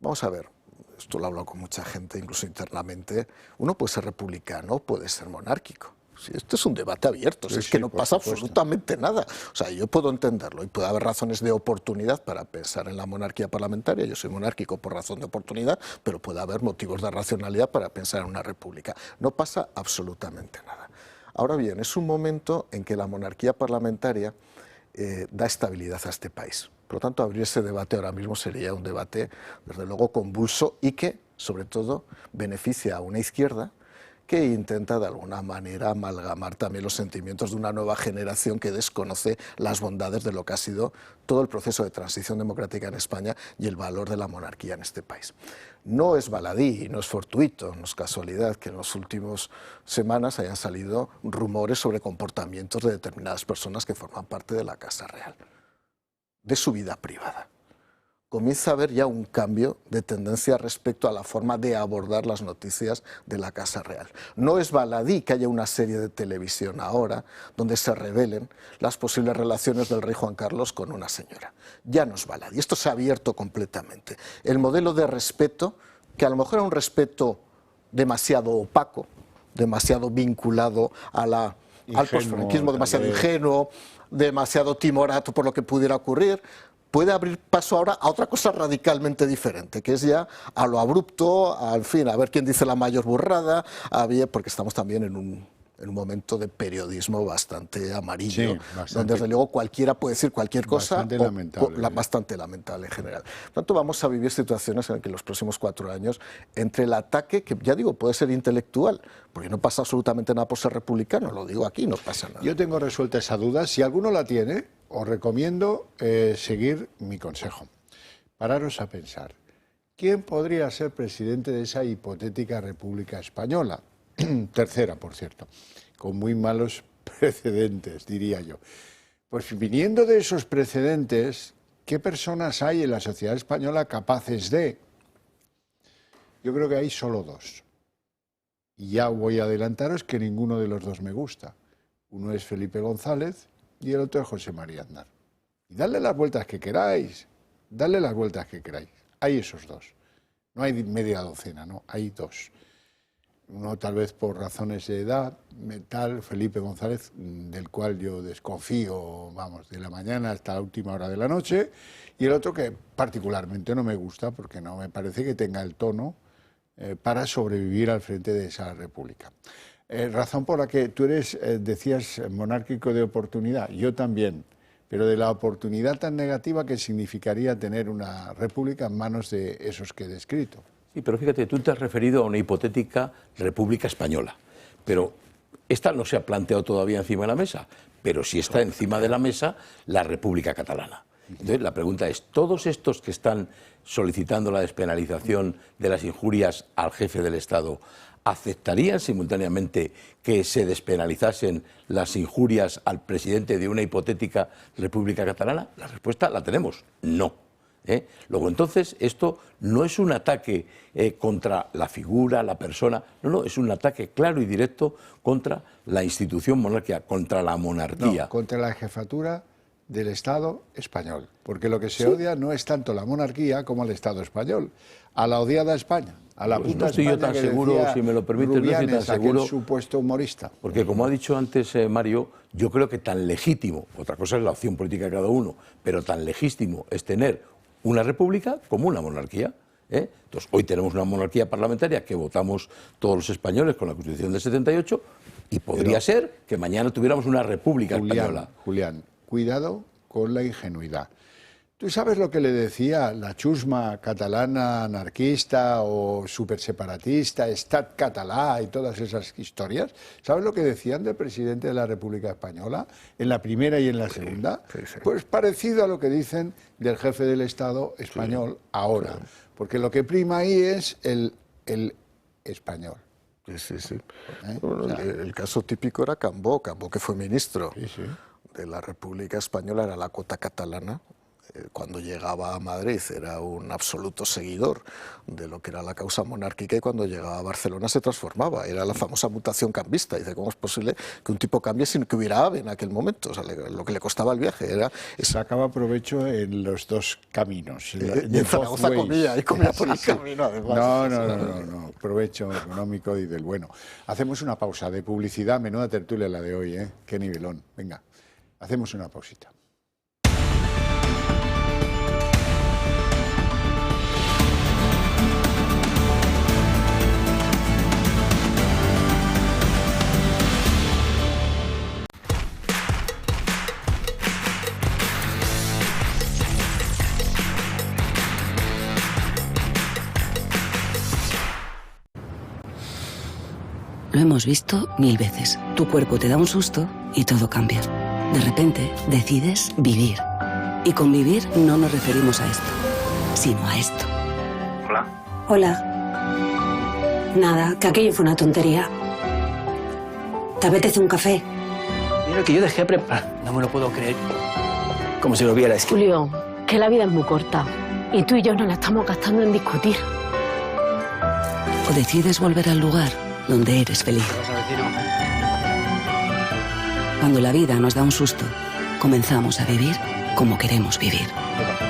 Vamos a ver. Esto lo he hablado con mucha gente, incluso internamente. Uno puede ser republicano, puede ser monárquico. Sí, esto es un debate abierto, es que no pasa absolutamente nada. O sea, yo puedo entenderlo y puede haber razones de oportunidad para pensar en la monarquía parlamentaria. Yo soy monárquico por razón de oportunidad, pero puede haber motivos de racionalidad para pensar en una república. No pasa absolutamente nada. Ahora bien, es un momento en que la monarquía parlamentaria da estabilidad a este país. Por lo tanto, abrir ese debate ahora mismo sería un debate, desde luego, convulso y que, sobre todo, beneficia a una izquierda que intenta, de alguna manera, amalgamar también los sentimientos de una nueva generación que desconoce las bondades de lo que ha sido todo el proceso de transición democrática en España y el valor de la monarquía en este país. No es baladí, no es fortuito, no es casualidad que en las últimas semanas hayan salido rumores sobre comportamientos de determinadas personas que forman parte de la Casa Real, de su vida privada. Comienza a haber ya un cambio de tendencia respecto a la forma de abordar las noticias de la Casa Real. No es baladí que haya una serie de televisión ahora donde se revelen las posibles relaciones del rey Juan Carlos con una señora. Ya no es baladí, esto se ha abierto completamente. El modelo de respeto, que a lo mejor era un respeto demasiado opaco, demasiado vinculado a al posfranquismo, demasiado ingenuo, demasiado timorato por lo que pudiera ocurrir, puede abrir paso ahora a otra cosa radicalmente diferente, que es ya a lo abrupto, al fin, a ver quién dice la mayor burrada, porque estamos también en un momento de periodismo bastante amarillo, sí, donde desde luego cualquiera puede decir cualquier cosa, bastante lamentable en general. Por tanto, vamos a vivir situaciones en las que en los próximos 4 años, entre el ataque, que ya digo, puede ser intelectual, porque no pasa absolutamente nada por ser republicano, lo digo aquí, no pasa nada. Yo tengo resuelta esa duda, si alguno la tiene, os recomiendo seguir mi consejo. Pararos a pensar, ¿quién podría ser presidente de esa hipotética República Española? Tercera, por cierto, con muy malos precedentes, diría yo. Pues viniendo de esos precedentes, ¿qué personas hay en la sociedad española capaces de? Yo creo que hay solo 2. Y ya voy a adelantaros que ninguno de los 2 me gusta. Uno es Felipe González y el otro es José María Aznar. Y dadle las vueltas que queráis, dadle las vueltas que queráis. Hay esos 2. No hay media docena, no, hay 2. Uno tal vez por razones de edad, mental, Felipe González, del cual yo desconfío, vamos, de la mañana hasta la última hora de la noche, y el otro que particularmente no me gusta porque no me parece que tenga el tono para sobrevivir al frente de esa república. Razón por la que tú eres, decías, monárquico de oportunidad, yo también, pero de la oportunidad tan negativa que significaría tener una república en manos de esos que he descrito. Sí, pero fíjate, tú te has referido a una hipotética República Española, pero esta no se ha planteado todavía encima de la mesa, pero sí está encima de la mesa la República Catalana. Entonces la pregunta es, ¿todos estos que están solicitando la despenalización de las injurias al jefe del Estado aceptarían simultáneamente que se despenalizasen las injurias al presidente de una hipotética República Catalana? La respuesta la tenemos, no. Luego, entonces, esto no es un ataque contra la figura, la persona, no, es un ataque claro y directo contra la institución monárquica, contra la monarquía. No, contra la jefatura del Estado español, porque lo que se odia no es tanto la monarquía como el Estado español, a la odiada España, a la puta no estoy España yo tan que seguro, decía si me lo permites, Rubianes, no estoy tan seguro, aquel supuesto humorista. Porque como ha dicho antes Mario, yo creo que tan legítimo, otra cosa es la opción política de cada uno, pero tan legítimo es tener una república como una monarquía. Entonces, hoy tenemos una monarquía parlamentaria que votamos todos los españoles con la Constitución del 78 y podría ser que mañana tuviéramos una república española. Julián, cuidado con la ingenuidad. ¿Tú sabes lo que le decía la chusma catalana anarquista o superseparatista, Estat català y todas esas historias? ¿Sabes lo que decían del presidente de la República Española en la primera y en la segunda? Sí. Pues parecido a lo que dicen del jefe del Estado español ahora, porque lo que prima ahí es el español. Sí. Bueno, el caso típico era Cambó que fue ministro de la República Española, era la cuota catalana. Cuando llegaba a Madrid era un absoluto seguidor de lo que era la causa monárquica y cuando llegaba a Barcelona se transformaba. Era la famosa mutación cambista. Dice, ¿cómo es posible que un tipo cambie sin que hubiera AVE en aquel momento? O sea, lo que le costaba el viaje era... Sacaba provecho en los dos caminos. Y en Zaragoza comía por el camino, además. No. Provecho económico y del bueno. Hacemos una pausa de publicidad. Menuda tertulia la de hoy, ¿eh? Qué nivelón. Venga, hacemos una pausita. Lo hemos visto 1000 veces. Tu cuerpo te da un susto y todo cambia. De repente, decides vivir. Y con vivir no nos referimos a esto, sino a esto. Hola. Hola. Nada, que aquello fue una tontería. ¿Te apetece un café? Mira que yo dejé preparar. No me lo puedo creer. Como si lo vierais. Julio, que la vida es muy corta. Y tú y yo nos la estamos gastando en discutir. O decides volver al lugar donde eres feliz. Cuando la vida nos da un susto, comenzamos a vivir como queremos vivir.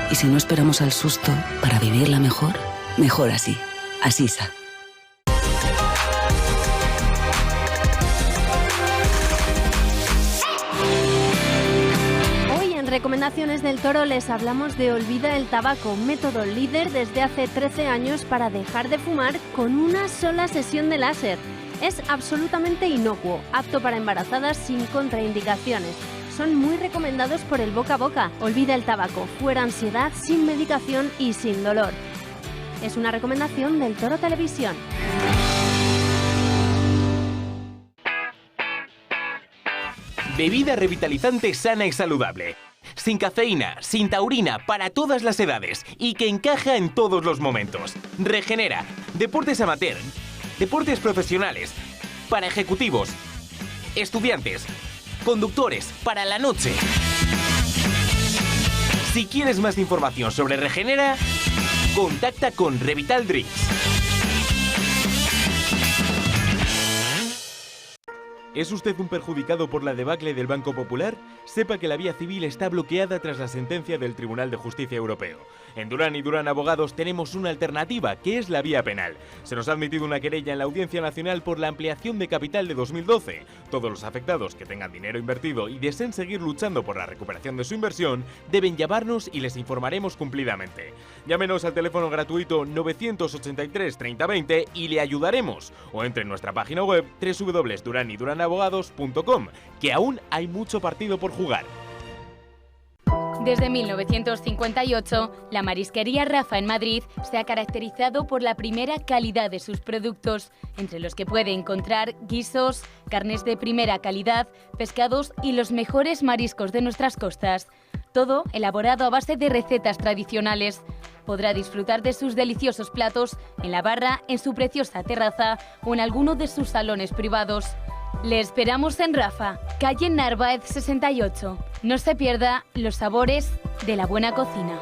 Y si no esperamos al susto para vivirla mejor, mejor así. Asisa. Hoy en Recomendaciones del Toro les hablamos de Olvida el tabaco, método líder desde hace 13 años para dejar de fumar con una sola sesión de láser. Es absolutamente inocuo, apto para embarazadas sin contraindicaciones. Son muy recomendados por el boca a boca. Olvida el tabaco, fuera ansiedad, sin medicación y sin dolor. Es una recomendación del Toro Televisión. Bebida revitalizante sana y saludable. Sin cafeína, sin taurina, para todas las edades y que encaja en todos los momentos. Regenera. Deportes amateur. Deportes profesionales. Para ejecutivos. Estudiantes. Conductores. Para la noche. Si quieres más información sobre Regenera, contacta con Revital Drinks. ¿Es usted un perjudicado por la debacle del Banco Popular? Sepa que la vía civil está bloqueada tras la sentencia del Tribunal de Justicia Europeo. En Durán y Durán Abogados tenemos una alternativa, que es la vía penal. Se nos ha admitido una querella en la Audiencia Nacional por la ampliación de capital de 2012. Todos los afectados que tengan dinero invertido y deseen seguir luchando por la recuperación de su inversión, deben llamarnos y les informaremos cumplidamente. Llámenos al teléfono gratuito 983 3020 y le ayudaremos. O entre en nuestra página web www.duranyduranAbogados.com, que aún hay mucho partido por jugar. Desde 1958, la marisquería Rafa en Madrid se ha caracterizado por la primera calidad de sus productos, entre los que puede encontrar guisos, carnes de primera calidad, pescados y los mejores mariscos de nuestras costas. Todo elaborado a base de recetas tradicionales. Podrá disfrutar de sus deliciosos platos en la barra, en su preciosa terraza o en alguno de sus salones privados. Le esperamos en Rafa, calle Narváez 68. No se pierda los sabores de la buena cocina.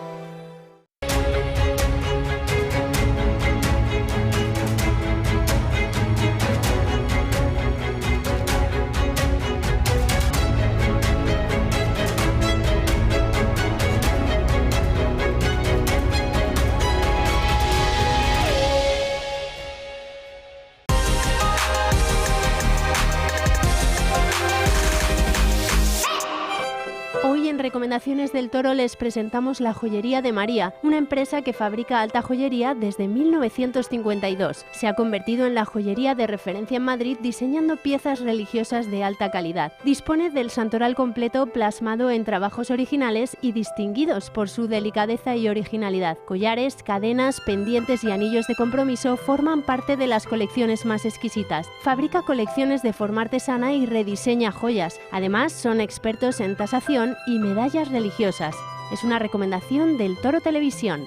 en Recomendaciones del Toro les presentamos la joyería de María, una empresa que fabrica alta joyería desde 1952. Se ha convertido en la joyería de referencia en Madrid diseñando piezas religiosas de alta calidad. Dispone del santoral completo plasmado en trabajos originales y distinguidos por su delicadeza y originalidad. Collares, cadenas, pendientes y anillos de compromiso forman parte de las colecciones más exquisitas. Fabrica colecciones de forma artesana y rediseña joyas. Además, son expertos en tasación y medallas religiosas. Es una recomendación del Toro Televisión.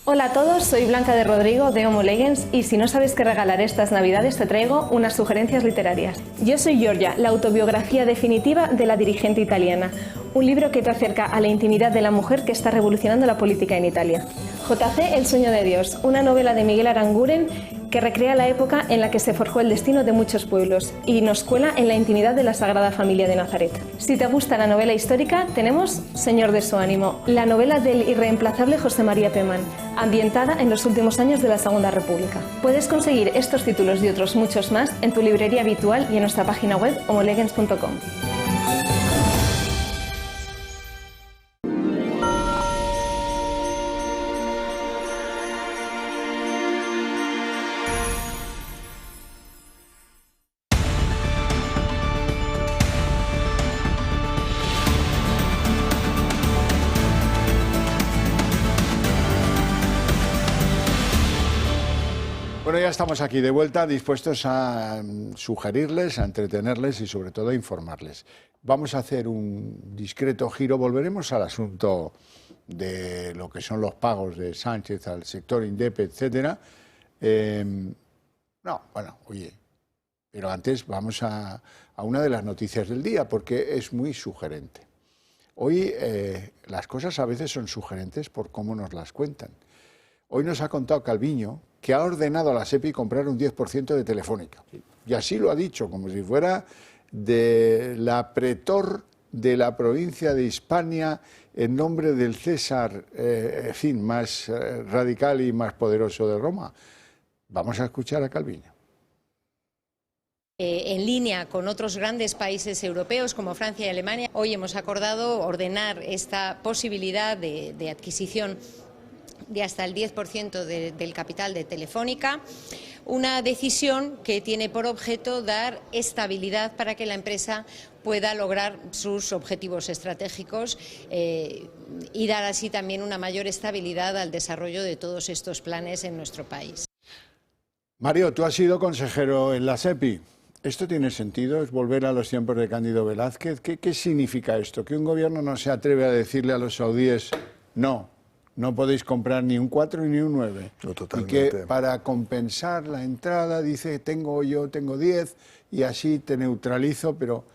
Hola a todos, soy Blanca de Rodrigo de Homo Legends y si no sabes qué regalar estas navidades te traigo unas sugerencias literarias. Yo soy Giorgia, la autobiografía definitiva de la dirigente italiana, un libro que te acerca a la intimidad de la mujer que está revolucionando la política en Italia. JC, El sueño de Dios, una novela de Miguel Aranguren que recrea la época en la que se forjó el destino de muchos pueblos y nos cuela en la intimidad de la Sagrada Familia de Nazaret. Si te gusta la novela histórica, tenemos Señor de su ánimo, la novela del irreemplazable José María Pemán, ambientada en los últimos años de la Segunda República. Puedes conseguir estos títulos y otros muchos más en tu librería habitual y en nuestra página web homolegends.com. Bueno, ya estamos aquí de vuelta, dispuestos a sugerirles, a entretenerles y sobre todo a informarles. Vamos a hacer un discreto giro, volveremos al asunto de lo que son los pagos de Sánchez al sector INDEP, etcétera. Pero antes vamos a una de las noticias del día, porque es muy sugerente. Hoy las cosas a veces son sugerentes por cómo nos las cuentan. Hoy nos ha contado Calviño que ha ordenado a la SEPI comprar un 10% de Telefónica. Y así lo ha dicho, como si fuera de la pretor de la provincia de Hispania en nombre del César, más radical y más poderoso de Roma. Vamos a escuchar a Calviño. En línea con otros grandes países europeos como Francia y Alemania, hoy hemos acordado ordenar esta posibilidad de adquisición de hasta el 10% del capital de Telefónica, una decisión que tiene por objeto dar estabilidad para que la empresa pueda lograr sus objetivos estratégicos y dar así también una mayor estabilidad al desarrollo de todos estos planes en nuestro país. Mario, tú has sido consejero en la SEPI. ¿Esto tiene sentido? ¿Es volver a los tiempos de Cándido Velázquez? ¿Qué significa esto? ¿Que un gobierno no se atreve a decirle a los saudíes no podéis comprar ni un 4 ni un 9. No, totalmente. Y que para compensar la entrada dice, tengo 10 y así te neutralizo, pero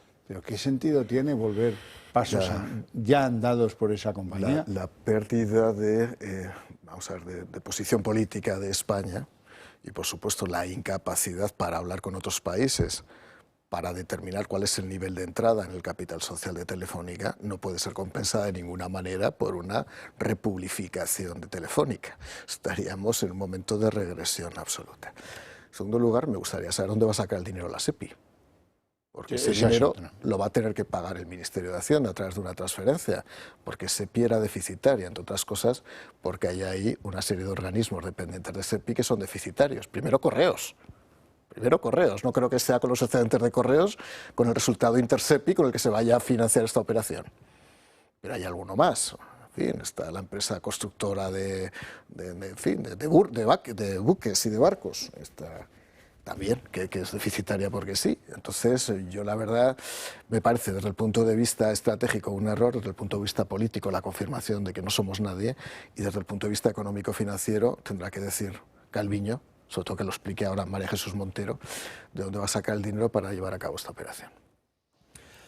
¿qué sentido tiene volver pasos ya andados por esa compañía? La pérdida de posición política de España y, por supuesto, la incapacidad para hablar con otros países para determinar cuál es el nivel de entrada en el capital social de Telefónica, no puede ser compensada de ninguna manera por una republificación de Telefónica. Estaríamos en un momento de regresión absoluta. En segundo lugar, me gustaría saber dónde va a sacar el dinero la SEPI. Porque ese dinero lo va a tener que pagar el Ministerio de Hacienda a través de una transferencia, porque SEPI era deficitaria, entre otras cosas, porque hay ahí una serie de organismos dependientes de SEPI que son deficitarios. Primero, Correos, no creo que sea con los excedentes de Correos, con el resultado Intersepi con el que se vaya a financiar esta operación. Pero hay alguno más. En fin, está la empresa constructora de buques y de barcos. Está también, que es deficitaria porque sí. Entonces, yo la verdad, me parece desde el punto de vista estratégico un error, desde el punto de vista político la confirmación de que no somos nadie, y desde el punto de vista económico-financiero tendrá que decir Calviño, sobre todo que lo explique ahora María Jesús Montero, de dónde va a sacar el dinero para llevar a cabo esta operación.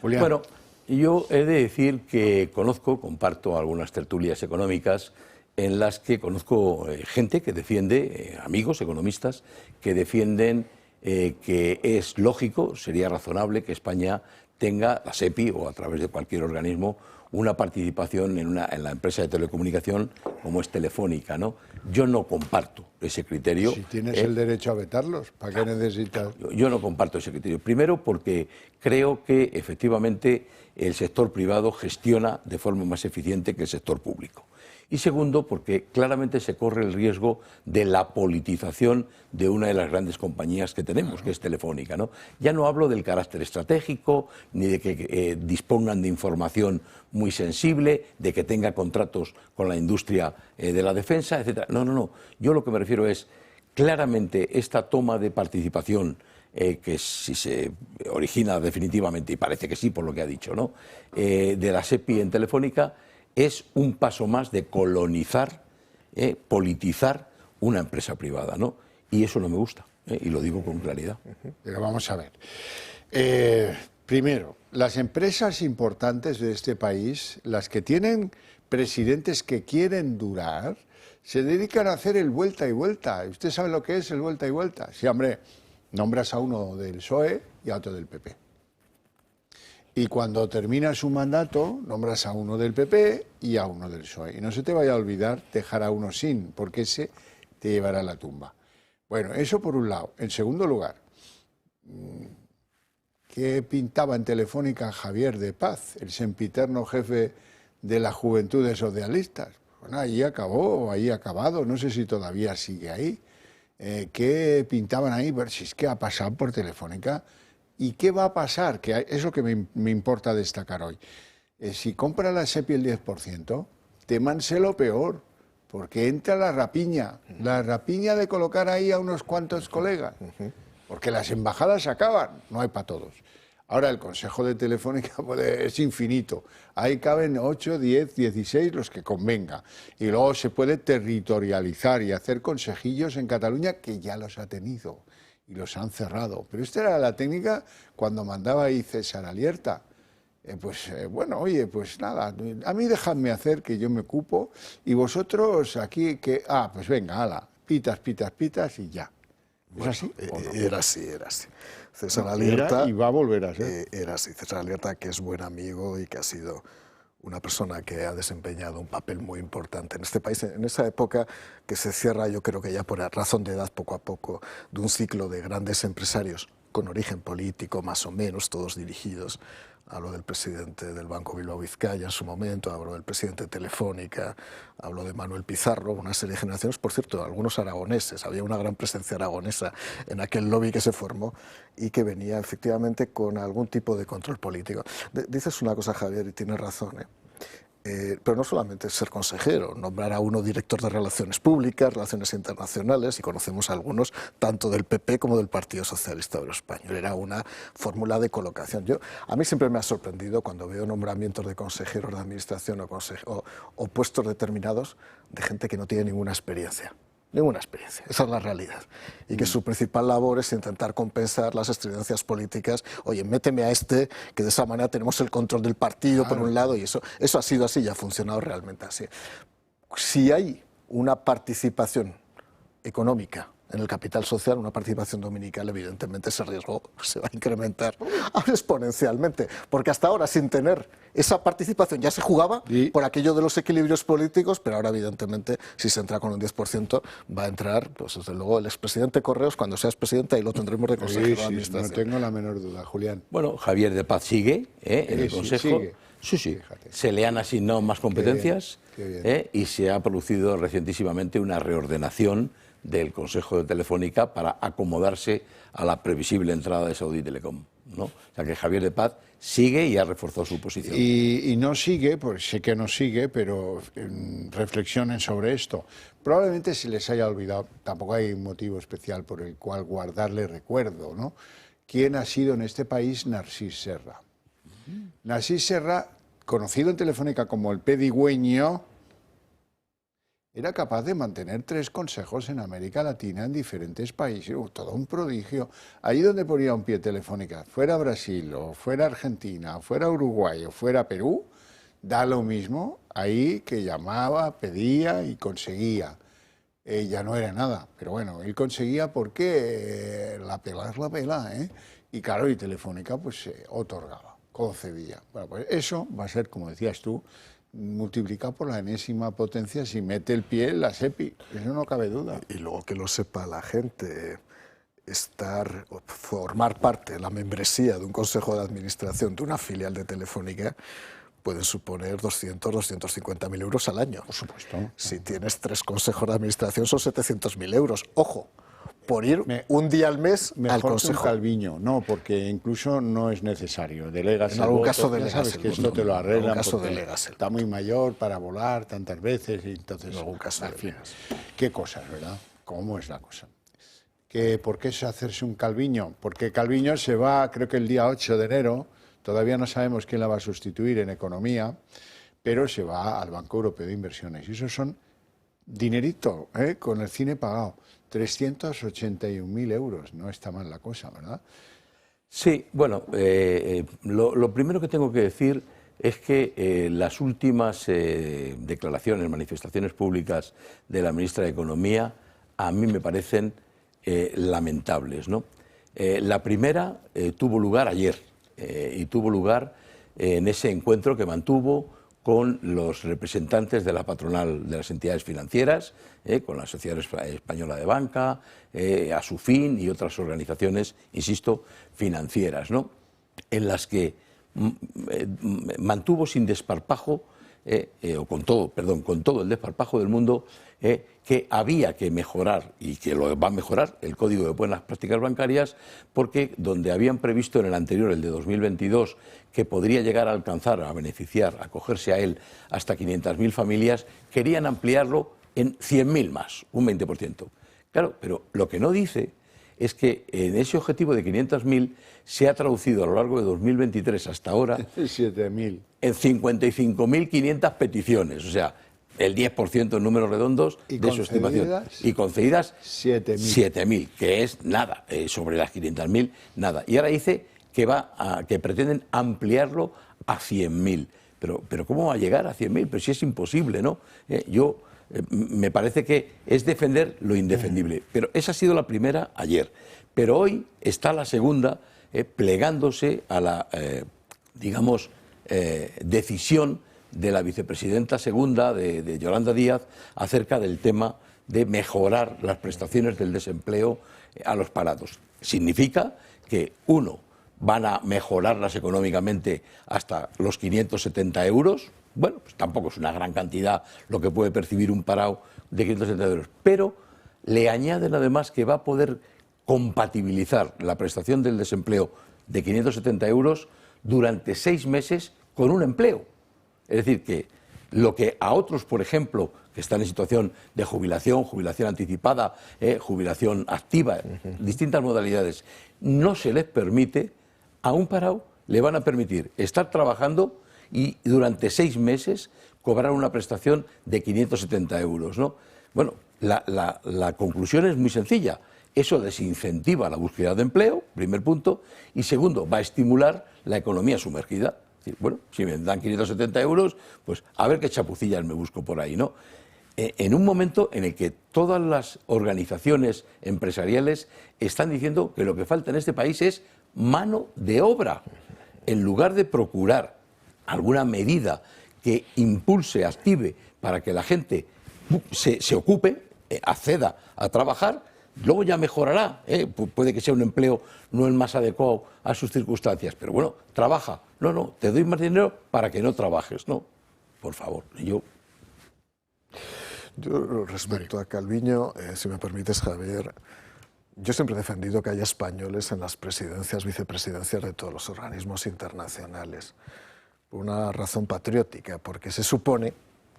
Julián. Bueno, yo he de decir que comparto algunas tertulias económicas en las que conozco gente que defiende, amigos economistas, que defienden que es lógico, sería razonable que España tenga, la SEPI o a través de cualquier organismo, una participación en la empresa de telecomunicación como es Telefónica, ¿no? Yo no comparto ese criterio. Si tienes el derecho a vetarlos, ¿para qué necesitas? Yo no comparto ese criterio. Primero porque creo que efectivamente el sector privado gestiona de forma más eficiente que el sector público. Y segundo, porque claramente se corre el riesgo de la politización de una de las grandes compañías que tenemos, que es Telefónica, ¿no? Ya no hablo del carácter estratégico, ni de que dispongan de información muy sensible, de que tenga contratos con la industria de la defensa, etc. No, no, no. Yo lo que me refiero es, claramente, esta toma de participación que si se origina definitivamente, y parece que sí por lo que ha dicho, ¿no?, de la SEPI en Telefónica, es un paso más de colonizar, politizar una empresa privada, ¿no? Y eso no me gusta, y lo digo con claridad. Pero vamos a ver. Primero, las empresas importantes de este país, las que tienen presidentes que quieren durar, se dedican a hacer el vuelta y vuelta. ¿Usted sabe lo que es el vuelta y vuelta? Sí, hombre, nombras a uno del PSOE y a otro del PP. Y cuando termina su mandato, nombras a uno del PP y a uno del PSOE. Y no se te vaya a olvidar dejar a uno sin, porque ese te llevará a la tumba. Bueno, eso por un lado. En segundo lugar, ¿qué pintaba en Telefónica Javier de Paz, el sempiterno jefe de las Juventudes Socialistas? Bueno, ahí acabó, ahí ha acabado, no sé si todavía sigue ahí. ¿Qué pintaban ahí? Ver si es que ha pasado por Telefónica. ¿Y qué va a pasar? Que es lo que me importa destacar hoy. Si compra la SEPI el 10%, témanse lo peor, porque entra la rapiña de colocar ahí a unos cuantos colegas, porque las embajadas acaban, no hay para todos. Ahora el Consejo de Telefónica es infinito, ahí caben 8, 10, 16 los que convenga, y luego se puede territorializar y hacer consejillos en Cataluña, que ya los ha tenido y los han cerrado. Pero esta era la técnica cuando mandaba ahí César Alierta. Bueno, oye, pues nada, a mí dejadme hacer, que yo me ocupo, y vosotros aquí que... pues venga, ala, pitas, pitas, pitas y ya. Bueno, ¿es así? ¿O no? Era así. César Alierta... Era y va a volver a ser. Era así. César Alierta, que es buen amigo y que ha sido una persona que ha desempeñado un papel muy importante en este país, en esa época que se cierra, yo creo que ya por razón de edad, poco a poco, de un ciclo de grandes empresarios con origen político, más o menos, todos dirigidos. Hablo del presidente del Banco Bilbao Vizcaya en su momento, hablo del presidente de Telefónica, hablo de Manuel Pizarro, una serie de generaciones, por cierto, algunos aragoneses, había una gran presencia aragonesa en aquel lobby que se formó y que venía efectivamente con algún tipo de control político. Dices una cosa, Javier, y tienes razón, pero no solamente ser consejero, nombrar a uno director de Relaciones Públicas, Relaciones Internacionales, y conocemos a algunos tanto del PP como del Partido Socialista Obrero Español. Era una fórmula de colocación. A mí siempre me ha sorprendido cuando veo nombramientos de consejeros de administración o puestos determinados de gente que no tiene ninguna experiencia. Ninguna experiencia, esa es la realidad. Y que su principal labor es intentar compensar las estridencias políticas. Oye, méteme a este, que de esa manera tenemos el control del partido, claro, por un lado, y eso ha sido así y ha funcionado realmente así. Si hay una participación económica en el capital social, una participación dominical, evidentemente ese riesgo se va a incrementar exponencialmente, porque hasta ahora sin tener esa participación ya se jugaba por aquello de los equilibrios políticos, pero ahora evidentemente si se entra con un 10% va a entrar, pues desde luego el expresidente Correos, cuando seas presidente, ahí lo tendremos de consejero de administración. No tengo la menor duda, Julián. Bueno, Javier de Paz sigue en el Consejo. Sí. Se le han asignado más competencias y se ha producido recientísimamente una reordenación del Consejo de Telefónica para acomodarse a la previsible entrada de Saudi Telecom, ¿no? O sea que Javier de Paz sigue y ha reforzado su posición. Y no sigue, pues sé que no sigue, pero reflexionen sobre esto. Probablemente se les haya olvidado, tampoco hay un motivo especial por el cual guardarle recuerdo, ¿no? ¿Quién ha sido en este país Narcís Serra? Narcís Serra, conocido en Telefónica como el pedigüeño, era capaz de mantener 3 consejos en América Latina, en diferentes países, todo un prodigio. Allí donde ponía un pie Telefónica, fuera Brasil, o fuera Argentina, o fuera Uruguay, o fuera Perú, da lo mismo, ahí que llamaba, pedía y conseguía. ya no era nada. Pero bueno, él conseguía porque la pela es la pela, ¿eh? Y claro, y Telefónica pues otorgaba, concedía. Bueno, pues eso va a ser, como decías tú, multiplicado por la enésima potencia si mete el pie en la SEPI, eso no cabe duda. Y luego que lo sepa la gente, formar parte de la membresía de un consejo de administración de una filial de Telefónica puede suponer 200, 250.000 euros al año. Por supuesto. Si tienes 3 consejos de administración son 700.000 euros. Ojo, por ir un día al mes al consejo. Mejor que un calviño, no, porque incluso no es necesario. Delegas en algún caso delegas, sabes que esto te lo arreglan porque está muy mayor para volar tantas veces y entonces en algún caso al fin. Qué cosas, ¿verdad? ¿Cómo es la cosa? ¿Por qué es hacerse un calviño? Porque Calviño se va, creo que el día 8 de enero, todavía no sabemos quién la va a sustituir en economía, pero se va al Banco Europeo de Inversiones. Y eso son dinerito, con el cine pagado. 381.000 euros, no está mal la cosa, ¿verdad? Sí, bueno, lo primero que tengo que decir es que las últimas declaraciones, manifestaciones públicas de la ministra de Economía a mí me parecen lamentables, ¿no? La primera tuvo lugar ayer y tuvo lugar en ese encuentro que mantuvo con los representantes de la patronal de las entidades financieras, con la Sociedad Española de Banca, Asufin y otras organizaciones, insisto, financieras, ¿no? En las que mantuvo sin desparpajo, con todo el desparpajo del mundo, que había que mejorar, y que lo va a mejorar, el Código de Buenas Prácticas Bancarias, porque donde habían previsto en el anterior, el de 2022, que podría llegar a alcanzar, a beneficiar, a acogerse a él hasta 500.000 familias, querían ampliarlo en 100.000 más, un 20%. Claro, pero lo que no dice es que en ese objetivo de 500.000 se ha traducido a lo largo de 2023 hasta ahora 7.000 en 55.500 peticiones, o sea, el 10% en números redondos de su estimación. Y concedidas 7.000, que es nada, sobre las 500.000, nada. Y ahora dice que pretenden ampliarlo a 100.000. Pero ¿cómo va a llegar a 100.000? Pero si es imposible, ¿no? Me parece que es defender lo indefendible. Pero esa ha sido la primera ayer. Pero hoy está la segunda plegándose a la, decisión de la vicepresidenta segunda, de Yolanda Díaz, acerca del tema de mejorar las prestaciones del desempleo a los parados. Significa que, uno, van a mejorarlas económicamente hasta los 570 euros. Bueno, pues tampoco es una gran cantidad lo que puede percibir un parado de 570 euros, pero le añaden además que va a poder compatibilizar la prestación del desempleo de 570 euros durante 6 meses con un empleo. Es decir, que lo que a otros, por ejemplo, que están en situación de jubilación, jubilación anticipada, jubilación activa, distintas modalidades, no se les permite, a un parado le van a permitir estar trabajando y durante 6 meses cobrar una prestación de 570 euros, ¿no? Bueno, la conclusión es muy sencilla. Eso desincentiva la búsqueda de empleo, primer punto, y segundo, va a estimular la economía sumergida. Bueno, si me dan 570 euros, pues a ver qué chapucillas me busco por ahí, ¿no? En un momento en el que todas las organizaciones empresariales están diciendo que lo que falta en este país es mano de obra, en lugar de procurar alguna medida que impulse, active, para que la gente se ocupe, acceda a trabajar, luego ya mejorará, puede que sea un empleo no el más adecuado a sus circunstancias, pero bueno, trabaja. No, te doy más dinero para que no trabajes, no, por favor. Yo respecto a Calviño, si me permites, Javier, yo siempre he defendido que haya españoles en las presidencias, vicepresidencias de todos los organismos internacionales, por una razón patriótica, porque se supone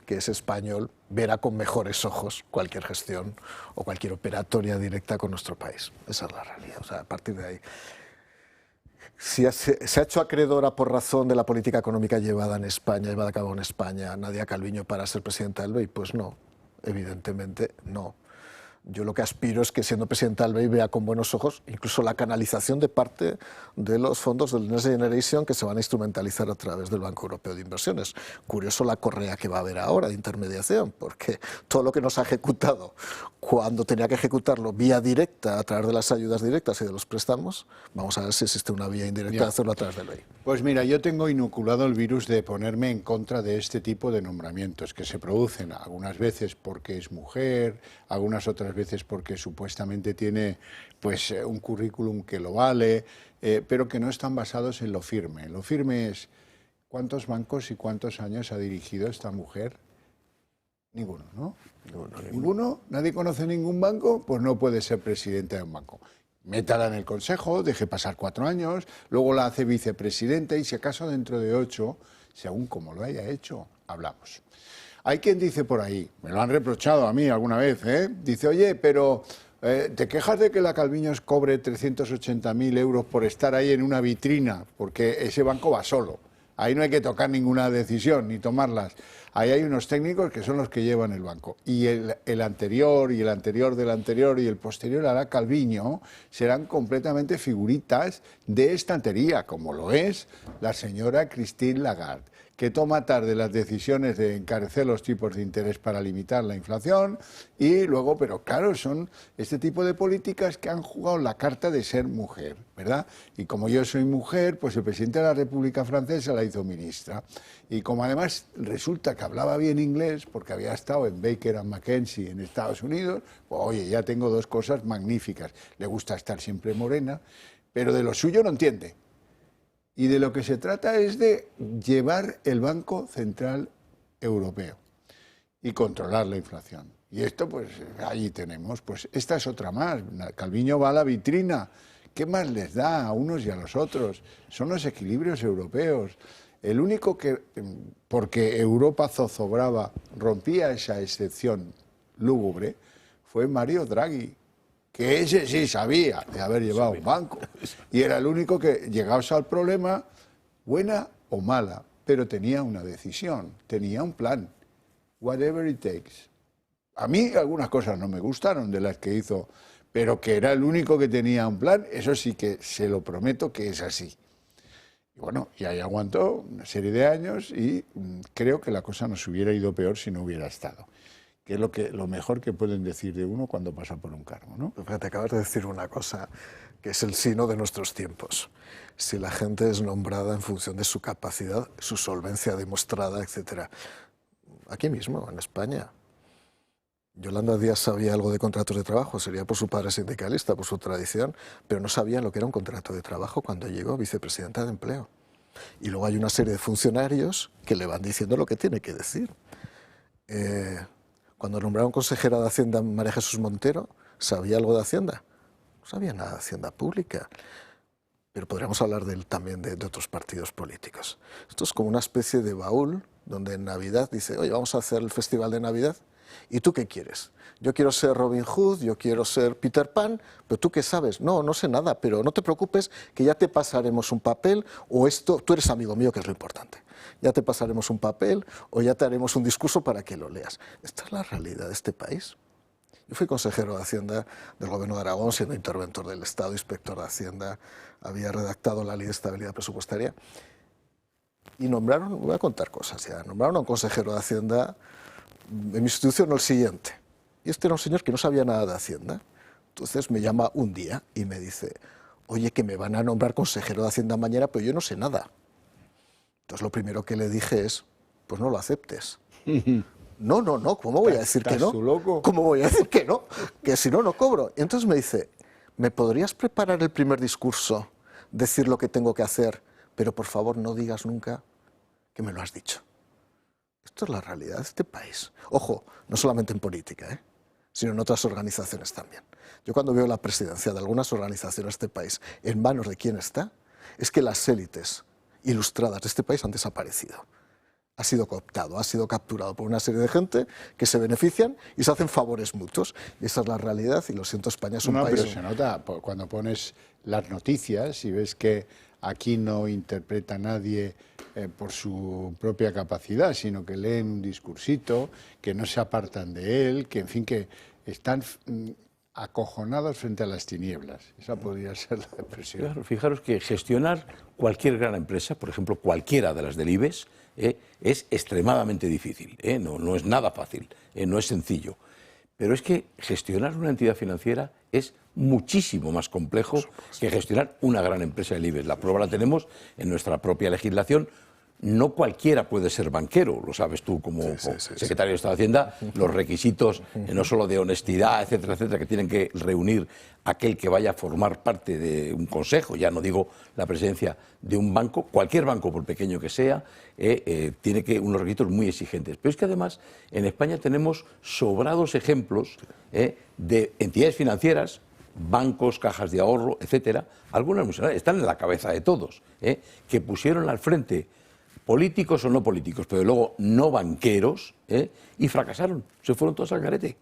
que ese español verá con mejores ojos cualquier gestión o cualquier operatoria directa con nuestro país. Esa es la realidad. O sea, a partir de ahí, si se ha hecho acreedora por razón de la política económica llevada a cabo en España, Nadia Calviño para ser presidenta del BEI, pues no, evidentemente no. Yo lo que aspiro es que, siendo presidenta del BEI, vea con buenos ojos incluso la canalización de parte de los fondos del Next Generation que se van a instrumentalizar a través del Banco Europeo de Inversiones. Curioso la correa que va a haber ahora de intermediación, porque todo lo que nos ha ejecutado cuando tenía que ejecutarlo vía directa a través de las ayudas directas y de los préstamos, vamos a ver si existe una vía indirecta de hacerlo a través del BEI. Pues mira, yo tengo inoculado el virus de ponerme en contra de este tipo de nombramientos que se producen algunas veces porque es mujer, algunas otras veces porque supuestamente tiene pues un currículum que lo vale, pero que no están basados en lo firme. Lo firme es ¿cuántos bancos y cuántos años ha dirigido esta mujer? Ninguno, ¿no? Ninguno. ¿Nadie conoce ningún banco? Pues no puede ser presidenta de un banco. Métala en el consejo, deje pasar 4 años, luego la hace vicepresidenta y si acaso dentro de 8, según como lo haya hecho, hablamos. Hay quien dice por ahí, me lo han reprochado a mí alguna vez, dice, oye, pero ¿te quejas de que la Calviños cobre 380.000 euros por estar ahí en una vitrina? Porque ese banco va solo. Ahí no hay que tocar ninguna decisión ni tomarlas. Ahí hay unos técnicos que son los que llevan el banco. Y el anterior y el anterior del anterior y el posterior a la Calviño serán completamente figuritas de estantería, como lo es la señora Christine Lagarde, que toma tarde las decisiones de encarecer los tipos de interés para limitar la inflación y luego, pero claro, son este tipo de políticas que han jugado la carta de ser mujer, ¿verdad? Y como yo soy mujer, pues el presidente de la República Francesa la hizo ministra. Y como además resulta que hablaba bien inglés, porque había estado en Baker & McKenzie en Estados Unidos, pues oye, ya tengo 2 cosas magníficas. Le gusta estar siempre morena, pero de lo suyo no entiende. Y de lo que se trata es de llevar el Banco Central Europeo y controlar la inflación. Y esto, pues, allí tenemos. Pues esta es otra más. Calviño va a la vitrina. ¿Qué más les da a unos y a los otros? Son los equilibrios europeos. El único que, porque Europa zozobraba, rompía esa excepción lúgubre, fue Mario Draghi, que ese sí sabía de haber llevado un banco. Y era el único que, llegados al problema, buena o mala, pero tenía una decisión, tenía un plan. Whatever it takes. A mí algunas cosas no me gustaron de las que hizo, pero que era el único que tenía un plan, eso sí que se lo prometo que es así. Y bueno, y ahí aguantó una serie de años y creo que la cosa nos hubiera ido peor si no hubiera estado. Que es lo mejor que pueden decir de uno cuando pasa por un cargo, ¿no? Te acabas de decir una cosa que es el sino de nuestros tiempos. Si la gente es nombrada en función de su capacidad, su solvencia demostrada, etc. Aquí mismo, en España. Yolanda Díaz sabía algo de contratos de trabajo, sería por su padre sindicalista, por su tradición, pero no sabía lo que era un contrato de trabajo cuando llegó vicepresidenta de Empleo. Y luego hay una serie de funcionarios que le van diciendo lo que tiene que decir. Cuando nombraron consejera de Hacienda María Jesús Montero, ¿sabía algo de Hacienda? No sabía nada de Hacienda Pública. Pero podríamos hablar también de otros partidos políticos. Esto es como una especie de baúl donde en Navidad dice, oye, vamos a hacer el festival de Navidad. ¿Y tú qué quieres? Yo quiero ser Robin Hood, yo quiero ser Peter Pan, pero ¿tú qué sabes? No, no sé nada, pero no te preocupes que ya te pasaremos un papel o esto, tú eres amigo mío, que es lo importante. Ya te pasaremos un papel o ya te haremos un discurso para que lo leas. Esta es la realidad de este país. Yo fui consejero de Hacienda del Gobierno de Aragón, siendo interventor del Estado, inspector de Hacienda, había redactado la Ley de Estabilidad Presupuestaria y nombraron, voy a contar cosas ya, nombraron a un consejero de Hacienda en mi institución el siguiente. Y este era un señor que no sabía nada de Hacienda. Entonces me llama un día y me dice, oye, que me van a nombrar consejero de Hacienda mañana, pero yo no sé nada. Entonces lo primero que le dije es, pues no lo aceptes. No, ¿cómo voy a decir que no? Loco? ¿Cómo voy a decir que no? Que si no, no cobro. Y entonces me dice, ¿me podrías preparar el primer discurso, decir lo que tengo que hacer, pero por favor no digas nunca que me lo has dicho? Esto es la realidad de este país. Ojo, no solamente en política, sino en otras organizaciones también. Yo cuando veo la presidencia de algunas organizaciones de este país en manos de quién está, es que las élites ilustradas de este país han desaparecido. Ha sido cooptado, ha sido capturado por una serie de gente que se benefician y se hacen favores mutuos. Y esa es la realidad, y lo siento, España es un país... Pero se nota cuando pones las noticias y ves que aquí no interpreta nadie por su propia capacidad, sino que leen un discursito, que no se apartan de él, que en fin, que están acojonados frente a las tinieblas. Esa podría ser la expresión. Claro, fijaros que gestionar cualquier gran empresa, por ejemplo, cualquiera de las del IBEX, es extremadamente difícil, no es nada fácil, no es sencillo. Pero es que gestionar una entidad financiera es muchísimo más complejo que gestionar una gran empresa del IBEX. La prueba la tenemos en nuestra propia legislación. No cualquiera puede ser banquero, lo sabes tú como secretario de Estado de Hacienda, los requisitos no solo de honestidad, etcétera, etcétera, que tienen que reunir aquel que vaya a formar parte de un consejo, ya no digo la presidencia de un banco, cualquier banco, por pequeño que sea, tiene unos requisitos muy exigentes. Pero es que además en España tenemos sobrados ejemplos de entidades financieras, bancos, cajas de ahorro, etcétera, algunas están en la cabeza de todos, que pusieron al frente políticos o no políticos, pero luego no banqueros, y fracasaron, se fueron todos al garete.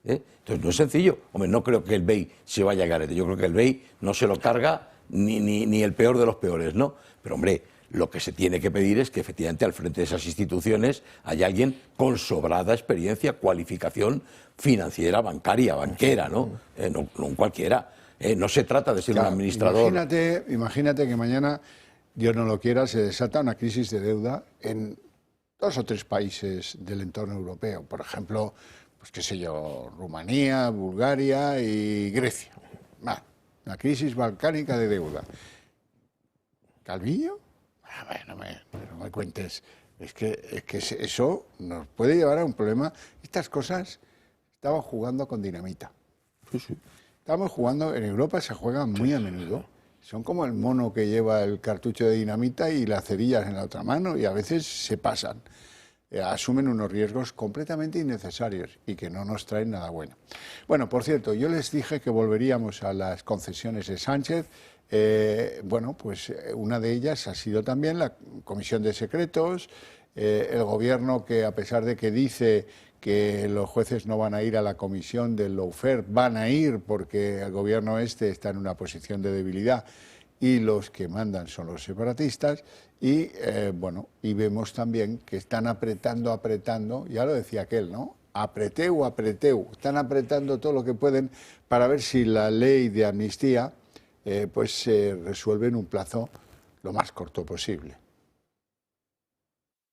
Entonces no es sencillo. Hombre, no creo que el BEI se vaya al garete, yo creo que el BEI no se lo carga ni el peor de los peores, ¿no? Pero hombre, lo que se tiene que pedir es que efectivamente al frente de esas instituciones haya alguien con sobrada experiencia, cualificación financiera, bancaria, banquera, ¿no? No cualquiera. No se trata de ser un administrador. Imagínate que mañana, Dios no lo quiera, se desata una crisis de deuda en 2 o 3 países del entorno europeo. Por ejemplo, pues qué sé yo, Rumanía, Bulgaria y Grecia. Una crisis balcánica de deuda. ¿Calviño? No me cuentes. Es que eso nos puede llevar a un problema. Estas cosas estaban jugando con dinamita. Estamos jugando, en Europa se juegan muy a menudo. Son como el mono que lleva el cartucho de dinamita y las cerillas en la otra mano, y a veces se pasan. Asumen unos riesgos completamente innecesarios y que no nos traen nada bueno. Bueno, por cierto, yo les dije que volveríamos a las concesiones de Sánchez. Bueno, pues una de ellas ha sido también la Comisión de Secretos, el Gobierno que, a pesar de que dice que los jueces no van a ir a la comisión del lawfare, van a ir porque el Gobierno está en una posición de debilidad y los que mandan son los separatistas. Y bueno, y vemos también que están apretando, ya lo decía aquel, ¿no? Apreteu, están apretando todo lo que pueden para ver si la ley de amnistía pues se resuelve en un plazo lo más corto posible.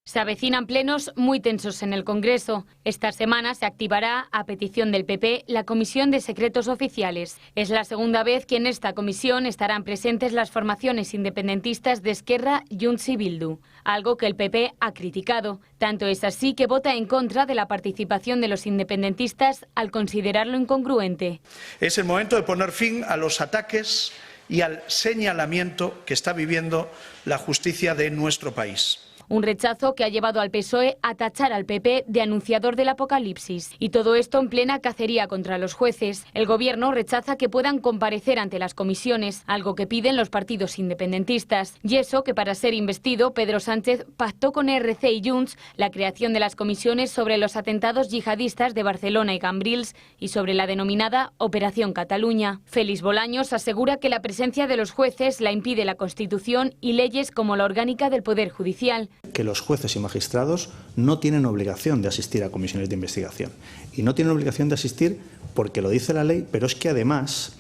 Se avecinan plenos muy tensos en el Congreso. Esta semana se activará, a petición del PP, la Comisión de Secretos Oficiales. Es la segunda vez que en esta comisión estarán presentes las formaciones independentistas de Esquerra, Junts y Bildu, algo que el PP ha criticado. Tanto es así que vota en contra de la participación de los independentistas al considerarlo incongruente. Es el momento de poner fin a los ataques y al señalamiento que está viviendo la justicia de nuestro país. Un rechazo que ha llevado al PSOE a tachar al PP de anunciador del apocalipsis. Y todo esto en plena cacería contra los jueces. El Gobierno rechaza que puedan comparecer ante las comisiones, algo que piden los partidos independentistas. Y eso que para ser investido, Pedro Sánchez pactó con RC y Junts la creación de las comisiones sobre los atentados yihadistas de Barcelona y Cambrils y sobre la denominada Operación Cataluña. Félix Bolaños asegura que la presencia de los jueces la impide la Constitución y leyes como la orgánica del Poder Judicial. Que los jueces y magistrados no tienen obligación de asistir a comisiones de investigación. Y no tienen obligación de asistir porque lo dice la ley, pero es que además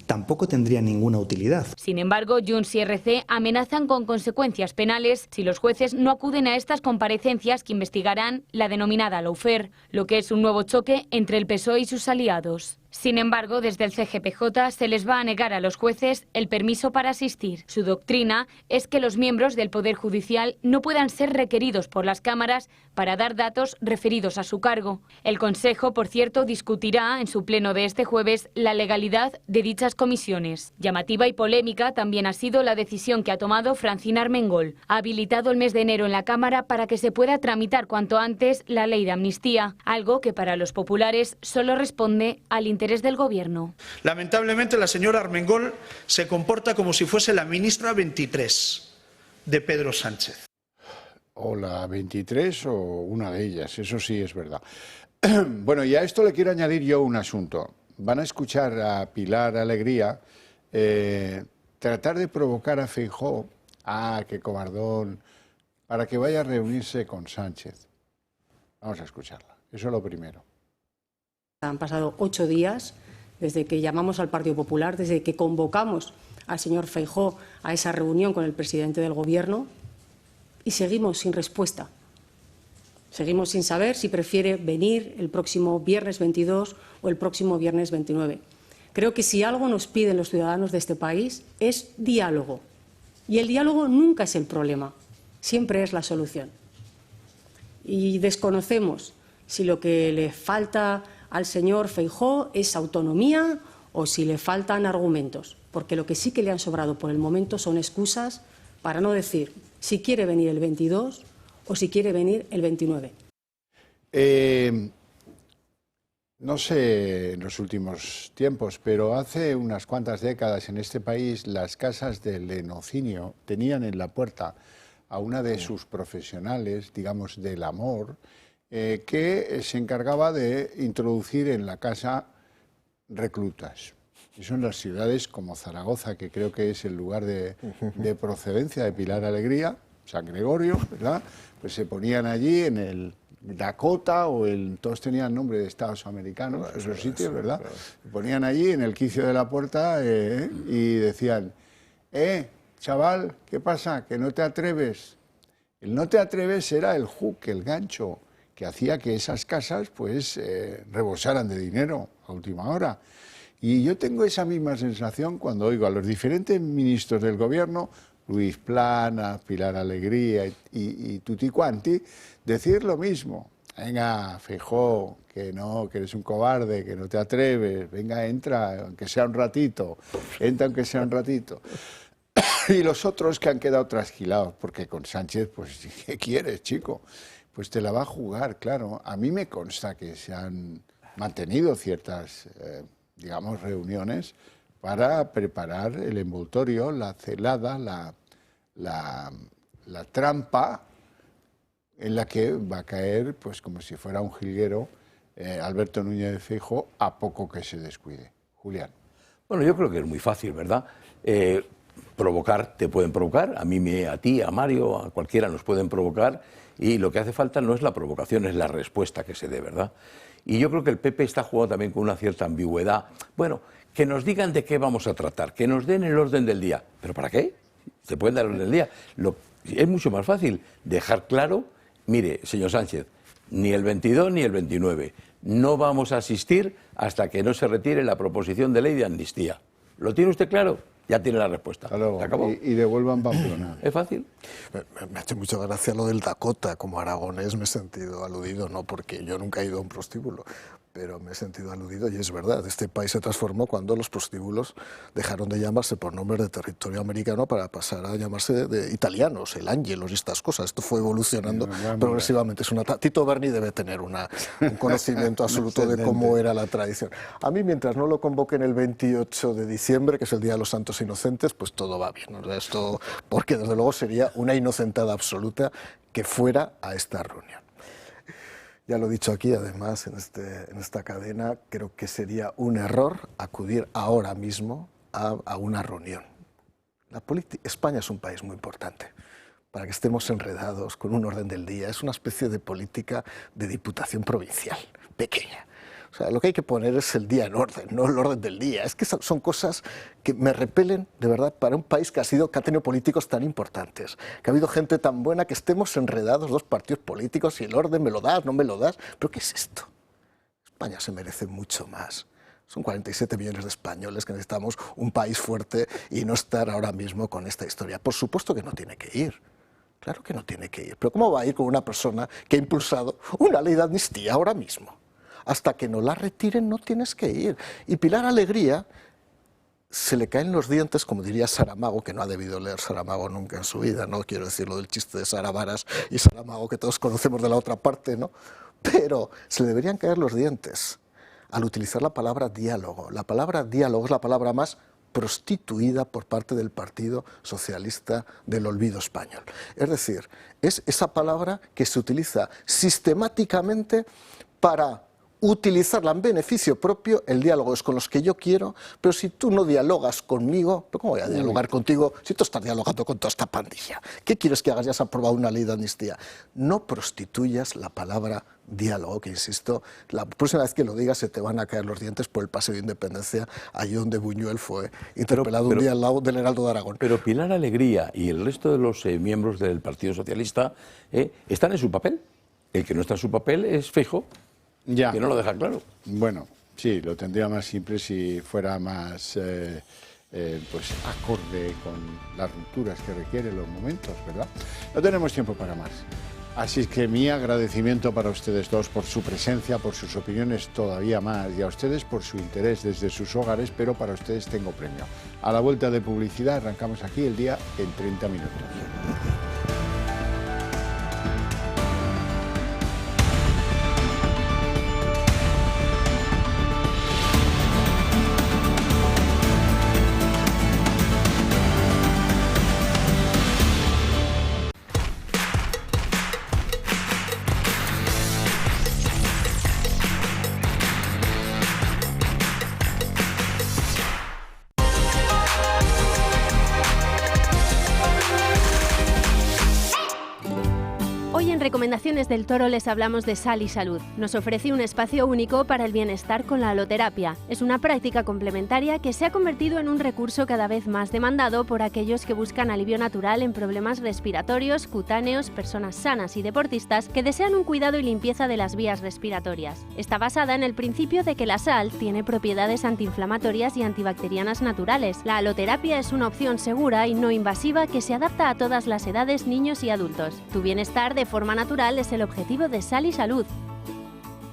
tampoco tendría ninguna utilidad. Sin embargo, Junts y RC amenazan con consecuencias penales si los jueces no acuden a estas comparecencias que investigarán la denominada lawfare, lo que es un nuevo choque entre el PSOE y sus aliados. Sin embargo, desde el CGPJ se les va a negar a los jueces el permiso para asistir. Su doctrina es que los miembros del Poder Judicial no puedan ser requeridos por las cámaras para dar datos referidos a su cargo. El Consejo, por cierto, discutirá en su pleno de este jueves la legalidad de dichas comisiones. Llamativa y polémica también ha sido la decisión que ha tomado Francina Armengol. Ha habilitado el mes de enero en la Cámara para que se pueda tramitar cuanto antes la ley de amnistía, algo que para los populares solo responde al interés del Gobierno. Lamentablemente, la señora Armengol se comporta como si fuese la ministra 23 de Pedro Sánchez. O la 23 o una de ellas, eso sí es verdad. Bueno, y a esto le quiero añadir yo un asunto. Van a escuchar a Pilar Alegría tratar de provocar a Feijóo, qué cobardón, para que vaya a reunirse con Sánchez. Vamos a escucharla, eso es lo primero. Han pasado 8 días desde que llamamos al Partido Popular, desde que convocamos al señor Feijóo a esa reunión con el presidente del Gobierno y seguimos sin respuesta. Seguimos sin saber si prefiere venir el próximo viernes 22 o el próximo viernes 29. Creo que si algo nos piden los ciudadanos de este país es diálogo. Y el diálogo nunca es el problema, siempre es la solución. Y desconocemos si lo que le falta al señor Feijóo es autonomía o si le faltan argumentos, porque lo que sí que le han sobrado por el momento son excusas para no decir si quiere venir el 22 o si quiere venir el 29. No sé en los últimos tiempos, pero hace unas cuantas décadas en este país las casas del lenocinio tenían en la puerta a una de sus profesionales, digamos, del amor, que se encargaba de introducir en la casa reclutas. Eso en las ciudades como Zaragoza, que creo que es el lugar de procedencia de Pilar Alegría, San Gregorio, ¿verdad? Pues se ponían allí en el Dakota todos tenían nombre de estados americanos, esos sitios, ¿verdad? Se ponían allí en el quicio de la puerta y decían, chaval, ¿qué pasa? ¿Que no te atreves? El no te atreves era el hook, el gancho, que hacía que esas casas pues rebosaran de dinero a última hora. Y yo tengo esa misma sensación cuando oigo a los diferentes ministros del gobierno, Luis Planas, Pilar Alegría y tutti quanti, decir lo mismo. Venga, Feijóo, que no, que eres un cobarde, que no te atreves, venga, entra, aunque sea un ratito, entra aunque sea un ratito. Y los otros que han quedado trasquilados, porque con Sánchez, pues, ¿qué quieres, chico? Pues te la va a jugar, claro. A mí me consta que se han mantenido ciertas, digamos, reuniones para preparar el envoltorio, la celada, la trampa en la que va a caer, pues como si fuera un jilguero, Alberto Núñez de Feijóo, a poco que se descuide. Julián. Bueno, yo creo que es muy fácil, ¿verdad? Provocar, te pueden provocar, a mí, a ti, a Mario, a cualquiera nos pueden provocar, y lo que hace falta no es la provocación, es la respuesta que se dé, ¿verdad? Y yo creo que el PP está jugando también con una cierta ambigüedad. Bueno, que nos digan de qué vamos a tratar, que nos den el orden del día. ¿Pero para qué? Se pueden dar el orden del día. Es mucho más fácil dejar claro, mire, señor Sánchez, ni el 22 ni el 29. No vamos a asistir hasta que no se retire la proposición de ley de amnistía. ¿Lo tiene usted claro? Ya tiene la respuesta. ¿Se acabó? Y devuelvan Pamplona. Es fácil. Me ha hecho mucha gracia lo del Dakota. Como aragonés me he sentido aludido, no porque yo nunca he ido a un prostíbulo, pero me he sentido aludido y es verdad. Este país se transformó cuando los prostíbulos dejaron de llamarse por nombres de territorio americano para pasar a llamarse de italianos, el Ángelos y estas cosas. Esto fue evolucionando progresivamente. Tito Berni debe tener un conocimiento absoluto de cómo era la tradición. A mí, mientras no lo convoquen el 28 de diciembre, que es el Día de los Santos Inocentes, pues todo va bien, ¿no? Esto, porque desde luego sería una inocentada absoluta que fuera a esta reunión. Ya lo he dicho aquí, además, en esta cadena, creo que sería un error acudir ahora mismo a una reunión. España es un país muy importante. Para que estemos enredados con un orden del día, es una especie de política de diputación provincial, pequeña. O sea, lo que hay que poner es el día en orden, no el orden del día. Es que son cosas que me repelen, de verdad, para un país que ha tenido políticos tan importantes, que ha habido gente tan buena, que estemos enredados dos partidos políticos y el orden me lo das, no me lo das. ¿Pero qué es esto? España se merece mucho más. Son 47 millones de españoles que necesitamos un país fuerte y no estar ahora mismo con esta historia. Por supuesto que no tiene que ir. Claro que no tiene que ir. Pero ¿cómo va a ir con una persona que ha impulsado una ley de amnistía ahora mismo? Hasta que no la retiren no tienes que ir. Y Pilar Alegría se le caen los dientes, como diría Saramago, que no ha debido leer Saramago nunca en su vida, no quiero decir lo del chiste de Sara Varas y Saramago que todos conocemos de la otra parte, ¿no? Pero se le deberían caer los dientes al utilizar la palabra diálogo. La palabra diálogo es la palabra más prostituida por parte del Partido Socialista del Olvido Español. Es decir, es esa palabra que se utiliza sistemáticamente para utilizarla en beneficio propio. El diálogo es con los que yo quiero, pero si tú no dialogas conmigo, ¿cómo voy a dialogar contigo si tú estás dialogando con toda esta pandilla? ¿Qué quieres que hagas? Ya has aprobado una ley de amnistía. No prostituyas la palabra diálogo, que insisto, la próxima vez que lo digas se te van a caer los dientes por el Paseo de Independencia, allí donde Buñuel fue interpelado un día al lado del Heraldo de Aragón. Pero Pilar Alegría y el resto de los miembros del Partido Socialista están en su papel. El que no está en su papel es Feijóo. Ya. Que no lo deja claro. Bueno, sí, lo tendría más simple si fuera más pues acorde con las rupturas que requieren los momentos, ¿verdad? No tenemos tiempo para más. Así es que mi agradecimiento para ustedes dos por su presencia, por sus opiniones todavía más, y a ustedes por su interés desde sus hogares, pero para ustedes tengo premio. A la vuelta de publicidad arrancamos aquí el día en 30 minutos. Recomendaciones del Toro les hablamos de Sal y Salud. Nos ofrece un espacio único para el bienestar con la aloterapia. Es una práctica complementaria que se ha convertido en un recurso cada vez más demandado por aquellos que buscan alivio natural en problemas respiratorios, cutáneos, personas sanas y deportistas que desean un cuidado y limpieza de las vías respiratorias. Está basada en el principio de que la sal tiene propiedades antiinflamatorias y antibacterianas naturales. La aloterapia es una opción segura y no invasiva que se adapta a todas las edades, niños y adultos. Tu bienestar de forma natural es el objetivo de Sal y Salud.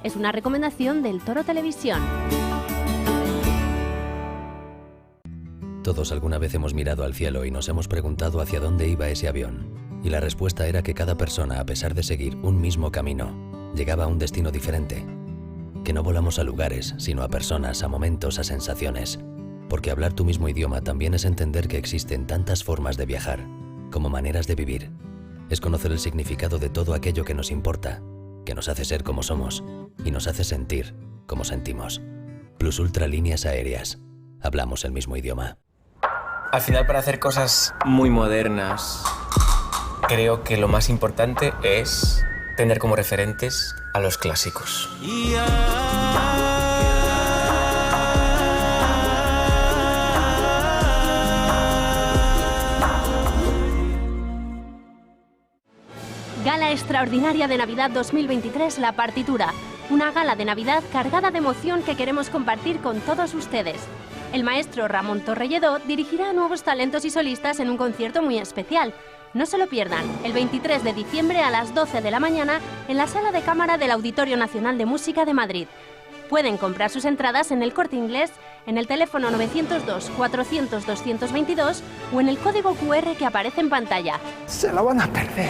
Es una recomendación del Toro Televisión. Todos alguna vez hemos mirado al cielo y nos hemos preguntado hacia dónde iba ese avión. Y la respuesta era que cada persona, a pesar de seguir un mismo camino, llegaba a un destino diferente. Que no volamos a lugares, sino a personas, a momentos, a sensaciones. Porque hablar tu mismo idioma también es entender que existen tantas formas de viajar, como maneras de vivir. Es conocer el significado de todo aquello que nos importa, que nos hace ser como somos y nos hace sentir como sentimos. Plus Ultra Líneas Aéreas. Hablamos el mismo idioma. Al final, para hacer cosas muy modernas, creo que lo más importante es tener como referentes a los clásicos. Gala Extraordinaria de Navidad 2023, La Partitura. Una gala de Navidad cargada de emoción que queremos compartir con todos ustedes. El maestro Ramón Torrelledó dirigirá a nuevos talentos y solistas en un concierto muy especial. No se lo pierdan, el 23 de diciembre a las 12 de la mañana en la Sala de Cámara del Auditorio Nacional de Música de Madrid. Pueden comprar sus entradas en el Corte Inglés, en el teléfono 902 400 222 o en el código QR que aparece en pantalla. Se la van a perder.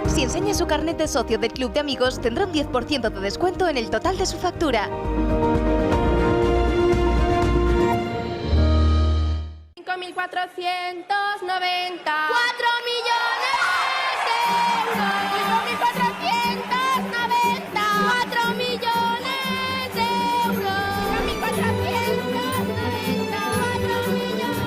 Si enseña su carnet de socio del Club de Amigos, tendrá un 10% de descuento en el total de su factura. 5.490. 4 millones de euros. 5.490. 4 millones de euros. 5.490. 4 millones.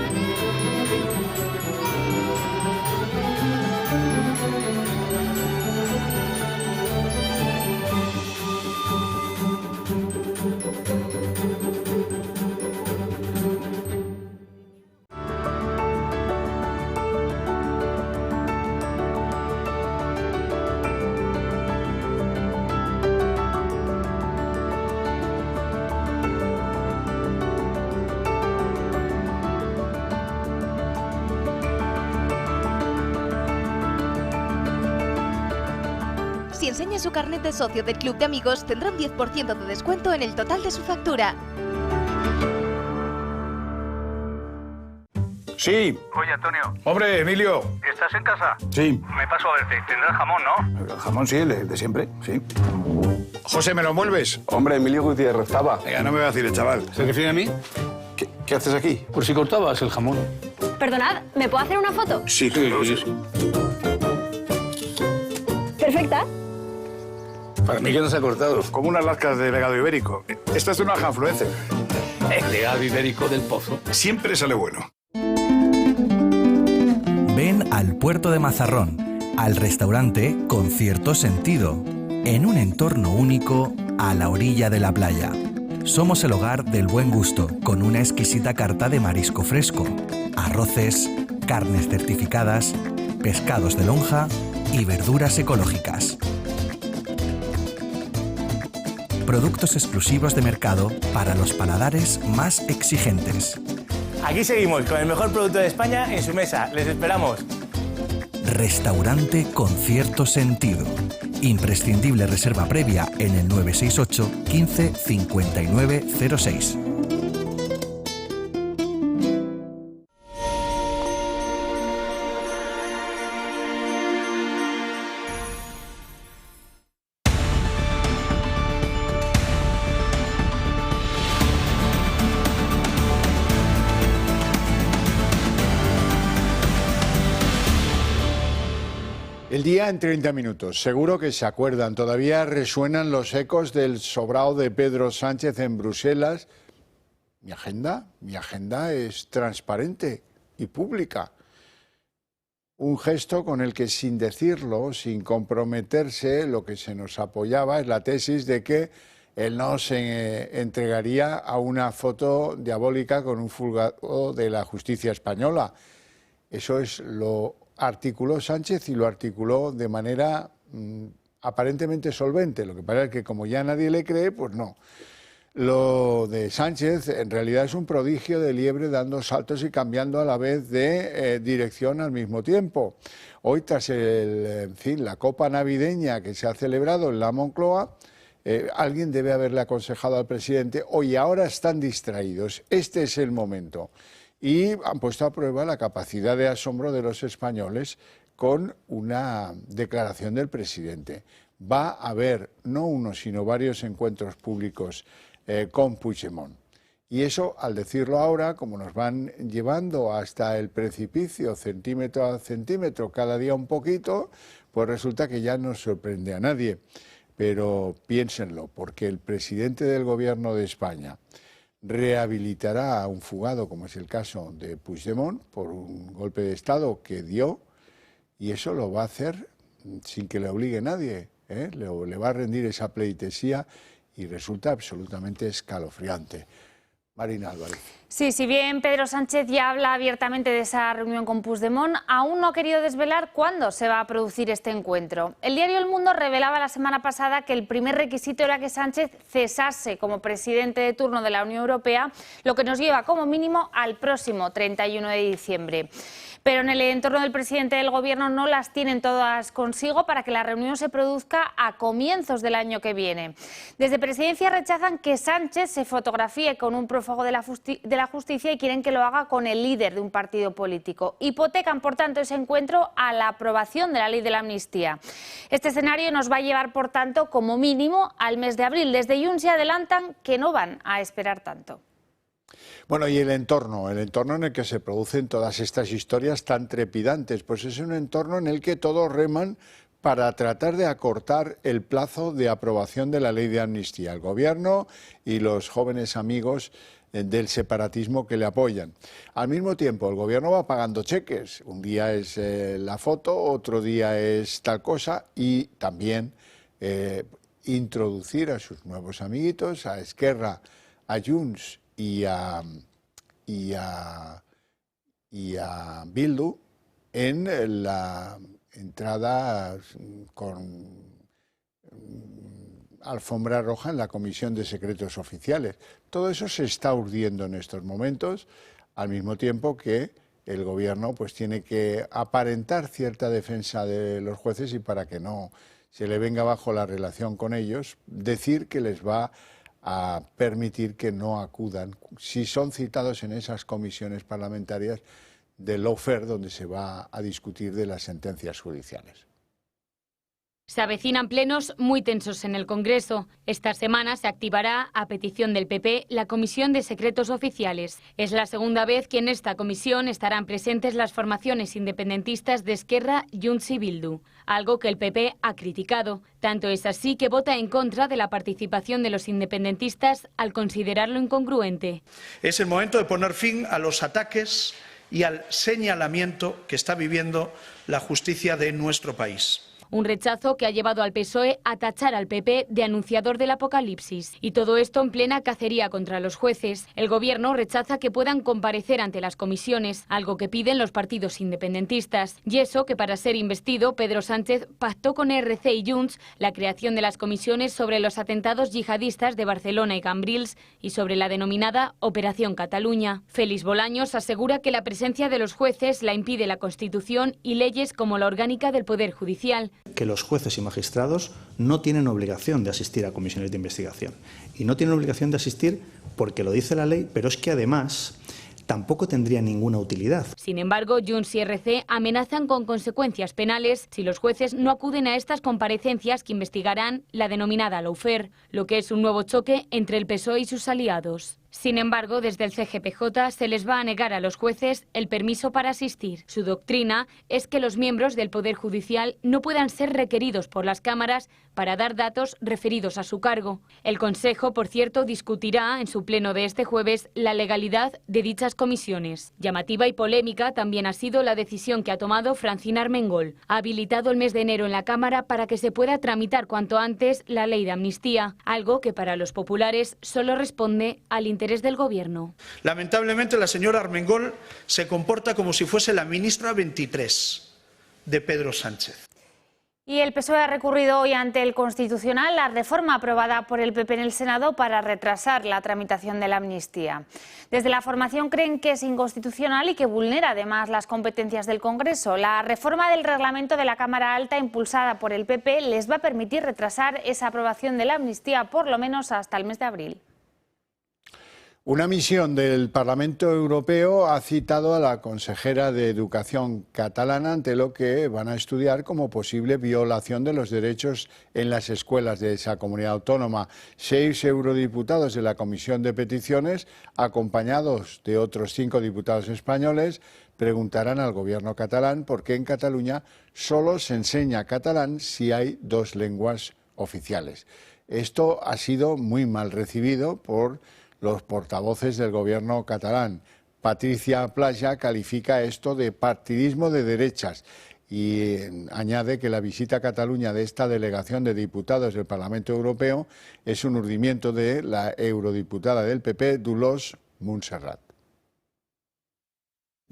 Si enseña su carnet de socio del Club de Amigos, tendrá un 10% de descuento en el total de su factura. Sí. Oye, Antonio. Hombre, Emilio. ¿Estás en casa? Sí. Me paso a verte. Tendrás jamón, ¿no? El jamón sí, el de siempre, sí. José, ¿me lo envuelves? Hombre, Emilio Gutiérrez estaba. Venga, no me va a decir el chaval. ¿Se refiere a mí? ¿Qué haces aquí? Por si cortabas el jamón. Perdonad, ¿me puedo hacer una foto? Sí, claro. Sí. Perfecta. Para mí que no se ha cortado. Como unas lascas de legado ibérico. Esta es una Hanfluencer. El legado ibérico del pozo. Siempre sale bueno. Ven al puerto de Mazarrón, al restaurante con cierto sentido, en un entorno único a la orilla de la playa. Somos el hogar del buen gusto, con una exquisita carta de marisco fresco, arroces, carnes certificadas, pescados de lonja y verduras ecológicas. Productos exclusivos de mercado para los paladares más exigentes. Aquí seguimos con el mejor producto de España en su mesa. Les esperamos. Restaurante con cierto sentido. Imprescindible reserva previa en el 968 15 59 06. El día en 30 minutos. Seguro que se acuerdan. Todavía resuenan los ecos del sobrao de Pedro Sánchez en Bruselas. Mi agenda es transparente y pública. Un gesto con el que, sin decirlo, sin comprometerse, lo que se nos apoyaba es la tesis de que él no se entregaría a una foto diabólica con un fulgado de la justicia española. Eso es lo articuló Sánchez y lo articuló de manera aparentemente solvente. Lo que pasa es que como ya nadie le cree, pues no. Lo de Sánchez en realidad es un prodigio de liebre dando saltos y cambiando a la vez de dirección al mismo tiempo. Hoy, tras la copa navideña que se ha celebrado en la Moncloa, alguien debe haberle aconsejado al presidente: oye, ahora están distraídos, este es el momento. Y han puesto a prueba la capacidad de asombro de los españoles con una declaración del presidente. Va a haber no uno, sino varios encuentros públicos con Puigdemont. Y eso, al decirlo ahora, como nos van llevando hasta el precipicio, centímetro a centímetro, cada día un poquito, pues resulta que ya no sorprende a nadie. Pero piénsenlo, porque el presidente del Gobierno de España rehabilitará a un fugado, como es el caso de Puigdemont, por un golpe de Estado que dio, y eso lo va a hacer sin que le obligue nadie, le va a rendir esa pleitesía y resulta absolutamente escalofriante. Marina Álvarez. Sí, si bien Pedro Sánchez ya habla abiertamente de esa reunión con Puigdemont, aún no ha querido desvelar cuándo se va a producir este encuentro. El diario El Mundo revelaba la semana pasada que el primer requisito era que Sánchez cesase como presidente de turno de la Unión Europea, lo que nos lleva como mínimo al próximo 31 de diciembre. Pero en el entorno del presidente del Gobierno no las tienen todas consigo para que la reunión se produzca a comienzos del año que viene. Desde Presidencia rechazan que Sánchez se fotografíe con un prófugo de la justicia y quieren que lo haga con el líder de un partido político. Hipotecan, por tanto, ese encuentro a la aprobación de la ley de la amnistía. Este escenario nos va a llevar, por tanto, como mínimo al mes de abril. Desde Junts se adelantan que no van a esperar tanto. Bueno, y el entorno en el que se producen todas estas historias tan trepidantes, pues es un entorno en el que todos reman para tratar de acortar el plazo de aprobación de la ley de amnistía. El Gobierno y los jóvenes amigos del separatismo que le apoyan. Al mismo tiempo, el Gobierno va pagando cheques. Un día es la foto, otro día es tal cosa, y también introducir a sus nuevos amiguitos, a Esquerra, a Junts y a Bildu en la entrada con alfombra roja en la Comisión de Secretos Oficiales. Todo eso se está urdiendo en estos momentos, al mismo tiempo que el Gobierno pues tiene que aparentar cierta defensa de los jueces y, para que no se le venga abajo la relación con ellos, decir que les va a permitir que no acudan, si son citados en esas comisiones parlamentarias, del lawfare, donde se va a discutir de las sentencias judiciales. Se avecinan plenos muy tensos en el Congreso. Esta semana se activará, a petición del PP, la Comisión de Secretos Oficiales. Es la segunda vez que en esta comisión estarán presentes las formaciones independentistas de Esquerra, Junts y Bildu, algo que el PP ha criticado. Tanto es así que vota en contra de la participación de los independentistas al considerarlo incongruente. Es el momento de poner fin a los ataques y al señalamiento que está viviendo la justicia de nuestro país. Un rechazo que ha llevado al PSOE a tachar al PP de anunciador del apocalipsis. Y todo esto en plena cacería contra los jueces. El Gobierno rechaza que puedan comparecer ante las comisiones, algo que piden los partidos independentistas. Y eso que para ser investido, Pedro Sánchez pactó con ERC y Junts la creación de las comisiones sobre los atentados yihadistas de Barcelona y Cambrils y sobre la denominada Operación Cataluña. Félix Bolaños asegura que la presencia de los jueces la impide la Constitución y leyes como la orgánica del Poder Judicial. Que los jueces y magistrados no tienen obligación de asistir a comisiones de investigación. Y no tienen obligación de asistir porque lo dice la ley, pero es que además tampoco tendría ninguna utilidad. Sin embargo, Junts y ERC amenazan con consecuencias penales si los jueces no acuden a estas comparecencias que investigarán la denominada lawfare, lo que es un nuevo choque entre el PSOE y sus aliados. Sin embargo, desde el CGPJ se les va a negar a los jueces el permiso para asistir. Su doctrina es que los miembros del Poder Judicial no puedan ser requeridos por las cámaras para dar datos referidos a su cargo. El Consejo, por cierto, discutirá en su pleno de este jueves la legalidad de dichas comisiones. Llamativa y polémica también ha sido la decisión que ha tomado Francina Armengol. Ha habilitado el mes de enero en la Cámara para que se pueda tramitar cuanto antes la ley de amnistía, algo que para los populares solo responde al interés del Gobierno. Lamentablemente, la señora Armengol se comporta como si fuese la ministra 23 de Pedro Sánchez. Y el PSOE ha recurrido hoy ante el Constitucional la reforma aprobada por el PP en el Senado para retrasar la tramitación de la amnistía. Desde la formación creen que es inconstitucional y que vulnera además las competencias del Congreso. La reforma del reglamento de la Cámara Alta impulsada por el PP les va a permitir retrasar esa aprobación de la amnistía por lo menos hasta el mes de abril. Una misión del Parlamento Europeo ha citado a la consejera de Educación catalana ante lo que van a estudiar como posible violación de los derechos en las escuelas de esa comunidad autónoma. 6 eurodiputados de la Comisión de Peticiones, acompañados de otros 5 diputados españoles, preguntarán al Gobierno catalán por qué en Cataluña solo se enseña catalán si hay 2 lenguas oficiales. Esto ha sido muy mal recibido por los portavoces del Gobierno catalán. Patricia Playa califica esto de partidismo de derechas y añade que la visita a Cataluña de esta delegación de diputados del Parlamento Europeo es un urdimiento de la eurodiputada del PP, Dolors Montserrat.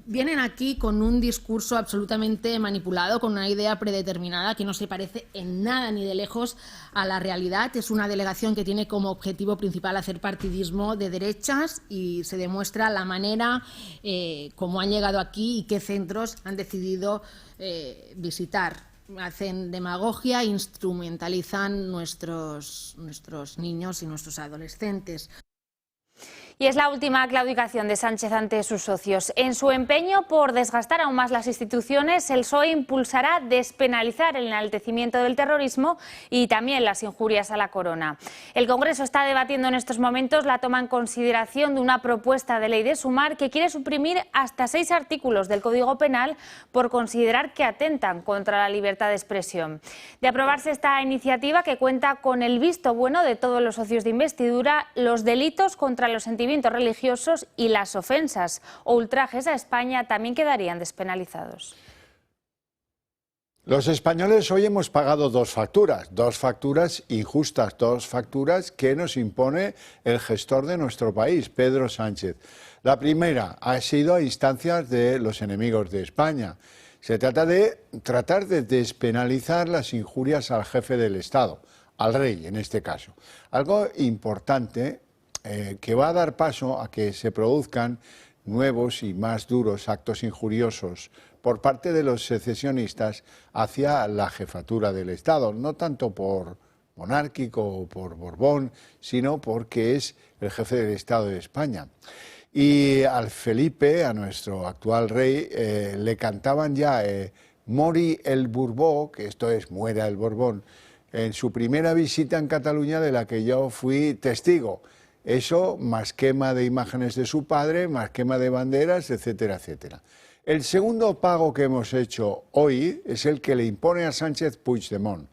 Vienen aquí con un discurso absolutamente manipulado, con una idea predeterminada que no se parece en nada ni de lejos a la realidad. Es una delegación que tiene como objetivo principal hacer partidismo de derechas y se demuestra la manera como han llegado aquí y qué centros han decidido visitar. Hacen demagogia e instrumentalizan nuestros niños y nuestros adolescentes. Y es la última claudicación de Sánchez ante sus socios. En su empeño por desgastar aún más las instituciones, el PSOE impulsará despenalizar el enaltecimiento del terrorismo y también las injurias a la corona. El Congreso está debatiendo en estos momentos la toma en consideración de una propuesta de ley de Sumar que quiere suprimir hasta 6 artículos del Código Penal por considerar que atentan contra la libertad de expresión. De aprobarse esta iniciativa, que cuenta con el visto bueno de todos los socios de investidura, los delitos contra los sentimientos religiosos y las ofensas o ultrajes a España también quedarían despenalizados. Los españoles hoy hemos pagado 2 facturas injustas, 2 facturas que nos impone el gestor de nuestro país, Pedro Sánchez. La primera ha sido a instancias de los enemigos de España. Se trata de tratar de despenalizar las injurias al jefe del Estado, al rey en este caso. Algo importante que va a dar paso a que se produzcan nuevos y más duros actos injuriosos por parte de los secesionistas hacia la jefatura del Estado, no tanto por monárquico o por Borbón, sino porque es el jefe del Estado de España. Y al Felipe, a nuestro actual rey, le cantaban ya Mori el Borbó, que esto es Muera el Borbón, en su primera visita en Cataluña de la que yo fui testigo. Eso, más quema de imágenes de su padre, más quema de banderas, etcétera, etcétera. El segundo pago que hemos hecho hoy es el que le impone a Sánchez Puigdemont.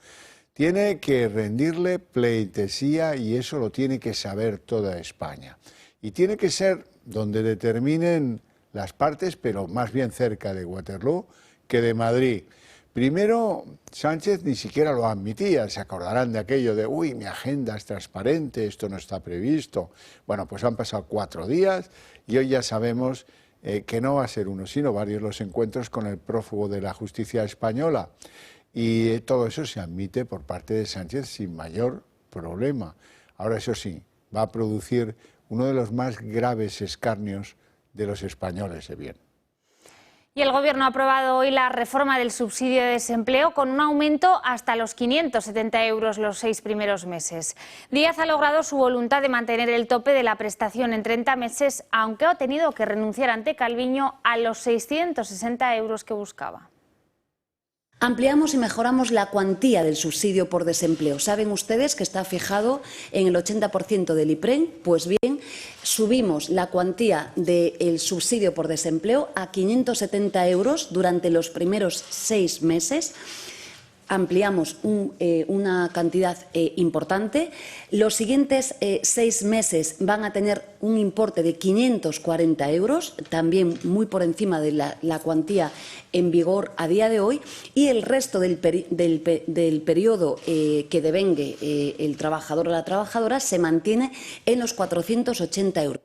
Tiene que rendirle pleitesía y eso lo tiene que saber toda España. Y tiene que ser donde determinen las partes, pero más bien cerca de Waterloo que de Madrid. Primero, Sánchez ni siquiera lo admitía, se acordarán de aquello de uy, mi agenda es transparente, esto no está previsto. Bueno, pues han pasado 4 días y hoy ya sabemos que no va a ser uno, sino varios los encuentros con el prófugo de la justicia española. Y todo eso se admite por parte de Sánchez sin mayor problema. Ahora, eso sí, va a producir uno de los más graves escarnios de los españoles de bien. Y el Gobierno ha aprobado hoy la reforma del subsidio de desempleo con un aumento hasta los 570 euros los 6 primeros meses. Díaz ha logrado su voluntad de mantener el tope de la prestación en 30 meses, aunque ha tenido que renunciar ante Calviño a los 660 euros que buscaba. Ampliamos y mejoramos la cuantía del subsidio por desempleo. Saben ustedes que está fijado en el 80% del IPREN. Pues bien, subimos la cuantía del subsidio por desempleo a 570 euros durante los primeros 6 meses. Ampliamos una cantidad importante. Los siguientes 6 meses van a tener un importe de 540 euros, también muy por encima de la cuantía en vigor a día de hoy, y el resto del periodo que devengue el trabajador o la trabajadora se mantiene en los 480 euros.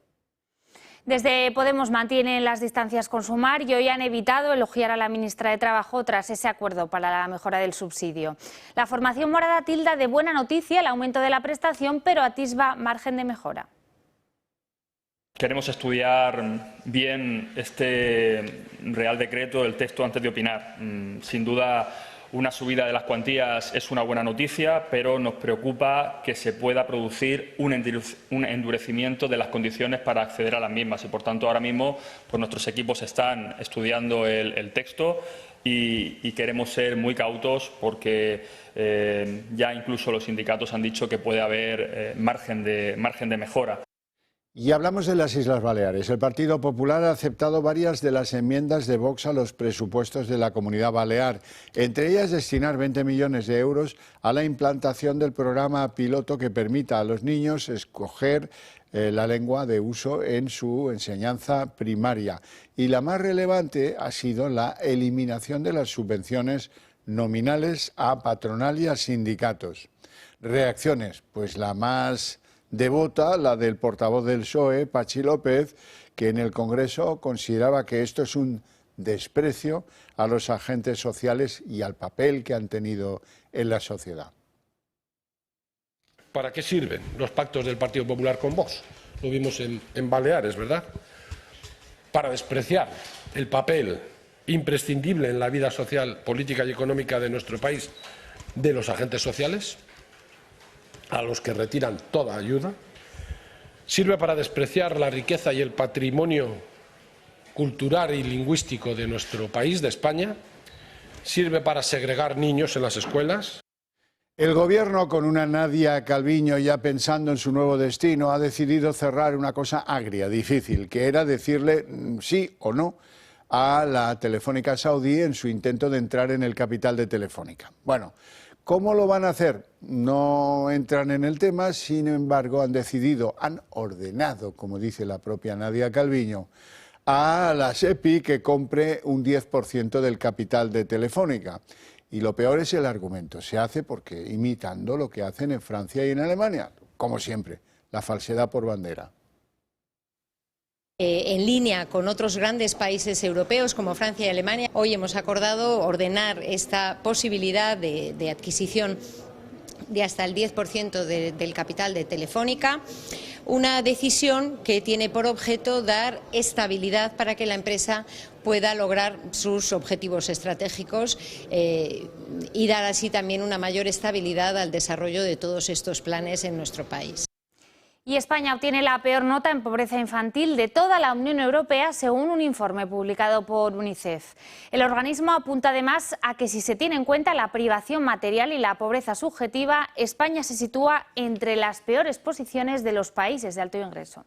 Desde Podemos mantienen las distancias con Sumar y hoy han evitado elogiar a la ministra de Trabajo tras ese acuerdo para la mejora del subsidio. La formación morada tilda de buena noticia el aumento de la prestación, pero atisba margen de mejora. Queremos estudiar bien este Real Decreto, el texto, antes de opinar. Sin duda, una subida de las cuantías es una buena noticia, pero nos preocupa que se pueda producir un endurecimiento de las condiciones para acceder a las mismas. Y, por tanto, ahora mismo pues, nuestros equipos están estudiando el texto y queremos ser muy cautos porque ya incluso los sindicatos han dicho que puede haber margen de mejora. Y hablamos de las Islas Baleares. El Partido Popular ha aceptado varias de las enmiendas de Vox a los presupuestos de la Comunidad Balear, entre ellas destinar 20 millones de euros a la implantación del programa piloto que permita a los niños escoger la lengua de uso en su enseñanza primaria. Y la más relevante ha sido la eliminación de las subvenciones nominales a patronal y a sindicatos. Reacciones, pues la más devota, la del portavoz del PSOE, Pachi López, que en el Congreso consideraba que esto es un desprecio a los agentes sociales y al papel que han tenido en la sociedad. ¿Para qué sirven los pactos del Partido Popular con Vox? Lo vimos en Baleares, ¿verdad? Para despreciar el papel imprescindible en la vida social, política y económica de nuestro país de los agentes sociales, a los que retiran toda ayuda, sirve para despreciar la riqueza y el patrimonio cultural y lingüístico de nuestro país, de España, sirve para segregar niños en las escuelas. El Gobierno, con una Nadia Calviño ya pensando en su nuevo destino, ha decidido cerrar una cosa agria, difícil, que era decirle sí o no a la Telefónica saudí en su intento de entrar en el capital de Telefónica. Bueno, ¿cómo lo van a hacer? No entran en el tema, sin embargo han ordenado, como dice la propia Nadia Calviño, a la SEPI que compre un 10% del capital de Telefónica. Y lo peor es el argumento, se hace porque imitando lo que hacen en Francia y en Alemania, como siempre, la falsedad por bandera. En línea con otros grandes países europeos como Francia y Alemania, hoy hemos acordado ordenar esta posibilidad de adquisición de hasta el 10% del capital de Telefónica, una decisión que tiene por objeto dar estabilidad para que la empresa pueda lograr sus objetivos estratégicos y dar así también una mayor estabilidad al desarrollo de todos estos planes en nuestro país. Y España obtiene la peor nota en pobreza infantil de toda la Unión Europea, según un informe publicado por UNICEF. El organismo apunta además a que si se tiene en cuenta la privación material y la pobreza subjetiva, España se sitúa entre las peores posiciones de los países de alto ingreso.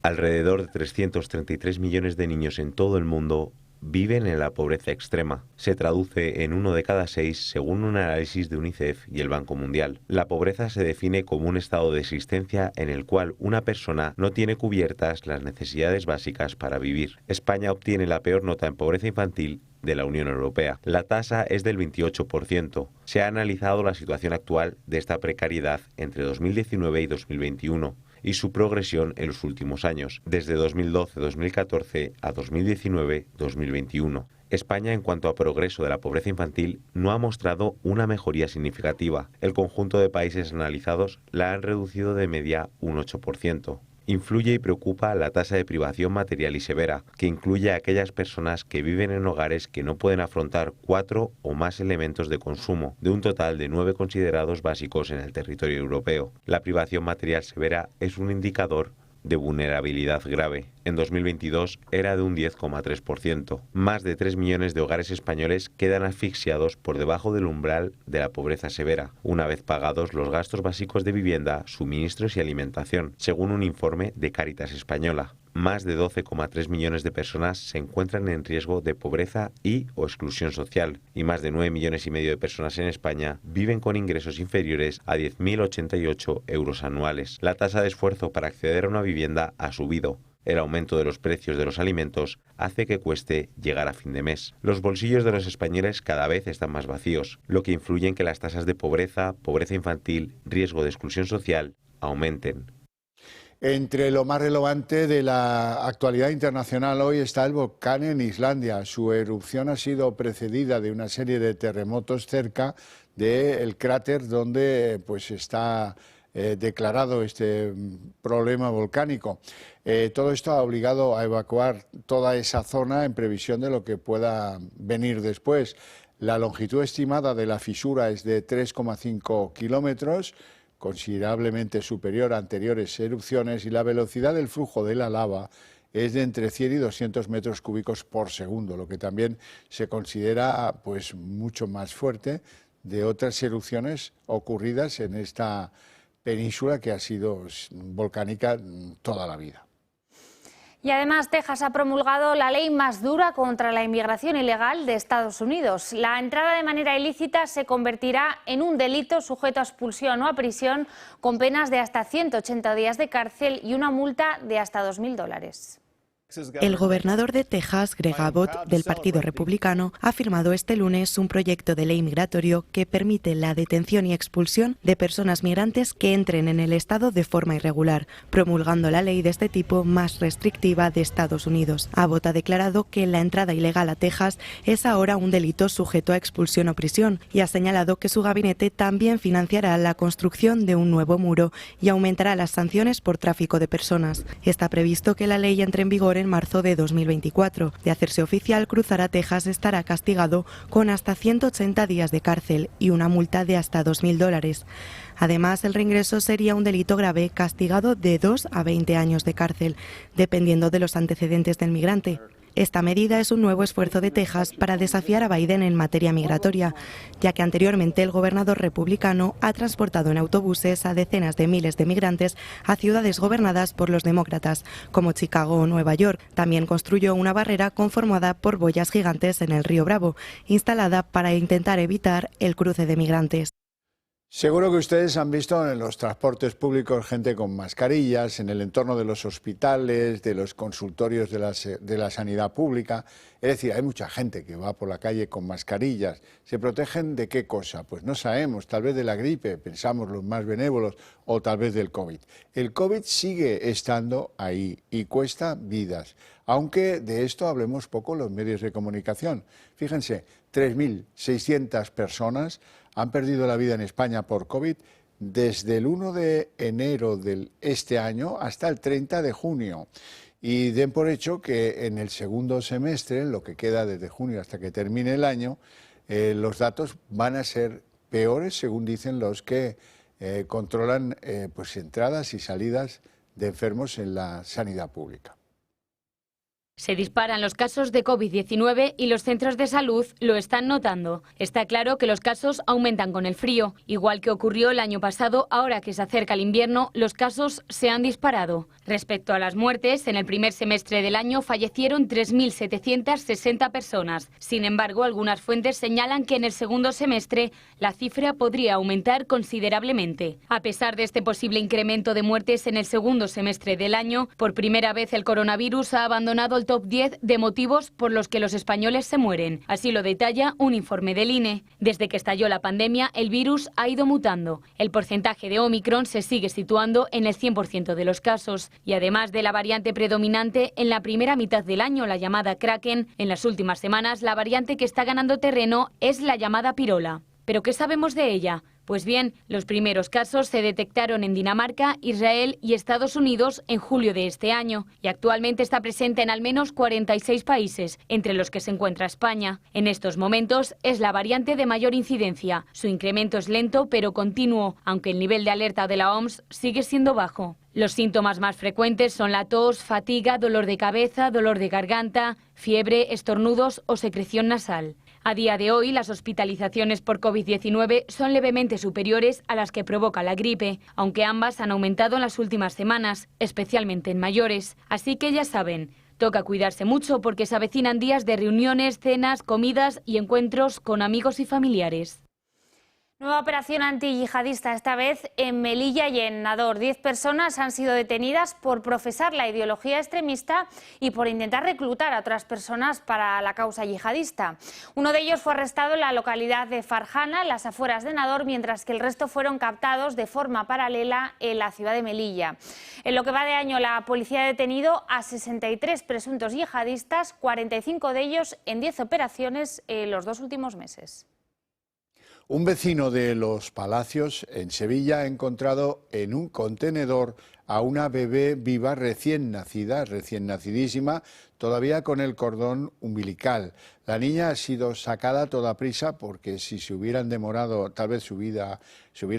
Alrededor de 333 millones de niños en todo el mundo viven en la pobreza extrema. Se traduce en 1 de cada 6 según un análisis de UNICEF y el Banco Mundial. La pobreza se define como un estado de existencia en el cual una persona no tiene cubiertas las necesidades básicas para vivir. España obtiene la peor nota en pobreza infantil de la Unión Europea. La tasa es del 28%. Se ha analizado la situación actual de esta precariedad entre 2019 y 2021. Y su progresión en los últimos años, desde 2012-2014 a 2019-2021. España, en cuanto a progreso de la pobreza infantil, no ha mostrado una mejoría significativa. El conjunto de países analizados la han reducido de media un 8%. Influye y preocupa la tasa de privación material y severa, que incluye a aquellas personas que viven en hogares que no pueden afrontar 4 o más elementos de consumo, de un total de 9 considerados básicos en el territorio europeo. La privación material severa es un indicador de vulnerabilidad grave. En 2022 era de un 10,3%. Más de 3 millones de hogares españoles quedan asfixiados por debajo del umbral de la pobreza severa, una vez pagados los gastos básicos de vivienda, suministros y alimentación, según un informe de Cáritas Española. Más de 12,3 millones de personas se encuentran en riesgo de pobreza y o exclusión social, y más de 9 millones y medio de personas en España viven con ingresos inferiores a 10.088 euros anuales. La tasa de esfuerzo para acceder a una vivienda ha subido. El aumento de los precios de los alimentos hace que cueste llegar a fin de mes. Los bolsillos de los españoles cada vez están más vacíos, lo que influye en que las tasas de pobreza, pobreza infantil, riesgo de exclusión social aumenten. Entre lo más relevante de la actualidad internacional hoy está el volcán en Islandia. Su erupción ha sido precedida de una serie de terremotos cerca del cráter donde pues está declarado este problema volcánico. Todo esto ha obligado a evacuar toda esa zona en previsión de lo que pueda venir después. La longitud estimada de la fisura es de 3,5 kilómetros, considerablemente superior a anteriores erupciones, y la velocidad del flujo de la lava es de entre 100 y 200 metros cúbicos por segundo, lo que también se considera pues mucho más fuerte de otras erupciones ocurridas en esta península que ha sido volcánica toda la vida. Y además Texas ha promulgado la ley más dura contra la inmigración ilegal de Estados Unidos. La entrada de manera ilícita se convertirá en un delito sujeto a expulsión o a prisión con penas de hasta 180 días de cárcel y una multa de hasta $2.000. El gobernador de Texas, Greg Abbott, del Partido Republicano, ha firmado este lunes un proyecto de ley migratorio que permite la detención y expulsión de personas migrantes que entren en el estado de forma irregular, promulgando la ley de este tipo más restrictiva de Estados Unidos. Abbott ha declarado que la entrada ilegal a Texas es ahora un delito sujeto a expulsión o prisión y ha señalado que su gabinete también financiará la construcción de un nuevo muro y aumentará las sanciones por tráfico de personas. Está previsto que la ley entre en vigor en marzo de 2024. De hacerse oficial, cruzar a Texas estará castigado con hasta 180 días de cárcel y una multa de hasta $2.000. Además, el reingreso sería un delito grave castigado de 2 a 20 años de cárcel, dependiendo de los antecedentes del migrante. Esta medida es un nuevo esfuerzo de Texas para desafiar a Biden en materia migratoria, ya que anteriormente el gobernador republicano ha transportado en autobuses a decenas de miles de migrantes a ciudades gobernadas por los demócratas, como Chicago o Nueva York. También construyó una barrera conformada por boyas gigantes en el río Bravo, instalada para intentar evitar el cruce de migrantes. Seguro que ustedes han visto en los transportes públicos gente con mascarillas, en el entorno de los hospitales, de los consultorios de la sanidad pública. Es decir, hay mucha gente que va por la calle con mascarillas. ¿Se protegen de qué cosa? Pues no sabemos, tal vez de la gripe, pensamos los más benévolos, o tal vez del COVID. El COVID sigue estando ahí y cuesta vidas, aunque de esto hablemos poco en los medios de comunicación. Fíjense, 3.600 personas han perdido la vida en España por COVID desde el 1 de enero de este año hasta el 30 de junio. Y den por hecho que en el segundo semestre, en lo que queda desde junio hasta que termine el año, los datos van a ser peores, según dicen los que controlan pues entradas y salidas de enfermos en la sanidad pública. Se disparan los casos de COVID-19 y los centros de salud lo están notando. Está claro que los casos aumentan con el frío. Igual que ocurrió el año pasado, ahora que se acerca el invierno, los casos se han disparado. Respecto a las muertes, en el primer semestre del año fallecieron 3.760 personas. Sin embargo, algunas fuentes señalan que en el segundo semestre la cifra podría aumentar considerablemente. A pesar de este posible incremento de muertes en el segundo semestre del año, por primera vez el coronavirus ha abandonado el top 10 de motivos por los que los españoles se mueren. Así lo detalla un informe del INE. Desde que estalló la pandemia, el virus ha ido mutando. El porcentaje de Omicron se sigue situando en el 100% de los casos. Y además de la variante predominante en la primera mitad del año, la llamada Kraken, en las últimas semanas la variante que está ganando terreno es la llamada Pirola. ¿Pero qué sabemos de ella? Pues bien, los primeros casos se detectaron en Dinamarca, Israel y Estados Unidos en julio de este año y actualmente está presente en al menos 46 países, entre los que se encuentra España. En estos momentos es la variante de mayor incidencia. Su incremento es lento pero continuo, aunque el nivel de alerta de la OMS sigue siendo bajo. Los síntomas más frecuentes son la tos, fatiga, dolor de cabeza, dolor de garganta, fiebre, estornudos o secreción nasal. A día de hoy, las hospitalizaciones por COVID-19 son levemente superiores a las que provoca la gripe, aunque ambas han aumentado en las últimas semanas, especialmente en mayores. Así que ya saben, toca cuidarse mucho porque se avecinan días de reuniones, cenas, comidas y encuentros con amigos y familiares. Nueva operación antiyihadista, esta vez en Melilla y en Nador. 10 personas han sido detenidas por profesar la ideología extremista y por intentar reclutar a otras personas para la causa yihadista. Uno de ellos fue arrestado en la localidad de Farjana, en las afueras de Nador, mientras que el resto fueron captados de forma paralela en la ciudad de Melilla. En lo que va de año, la policía ha detenido a 63 presuntos yihadistas, 45 de ellos en 10 operaciones en los 2 últimos meses. Un vecino de Los Palacios, en Sevilla, ha encontrado en un contenedor a una bebé viva recién nacida, recién nacidísima, todavía con el cordón umbilical. La niña ha sido sacada a toda prisa porque si se hubieran demorado, tal vez se hubiera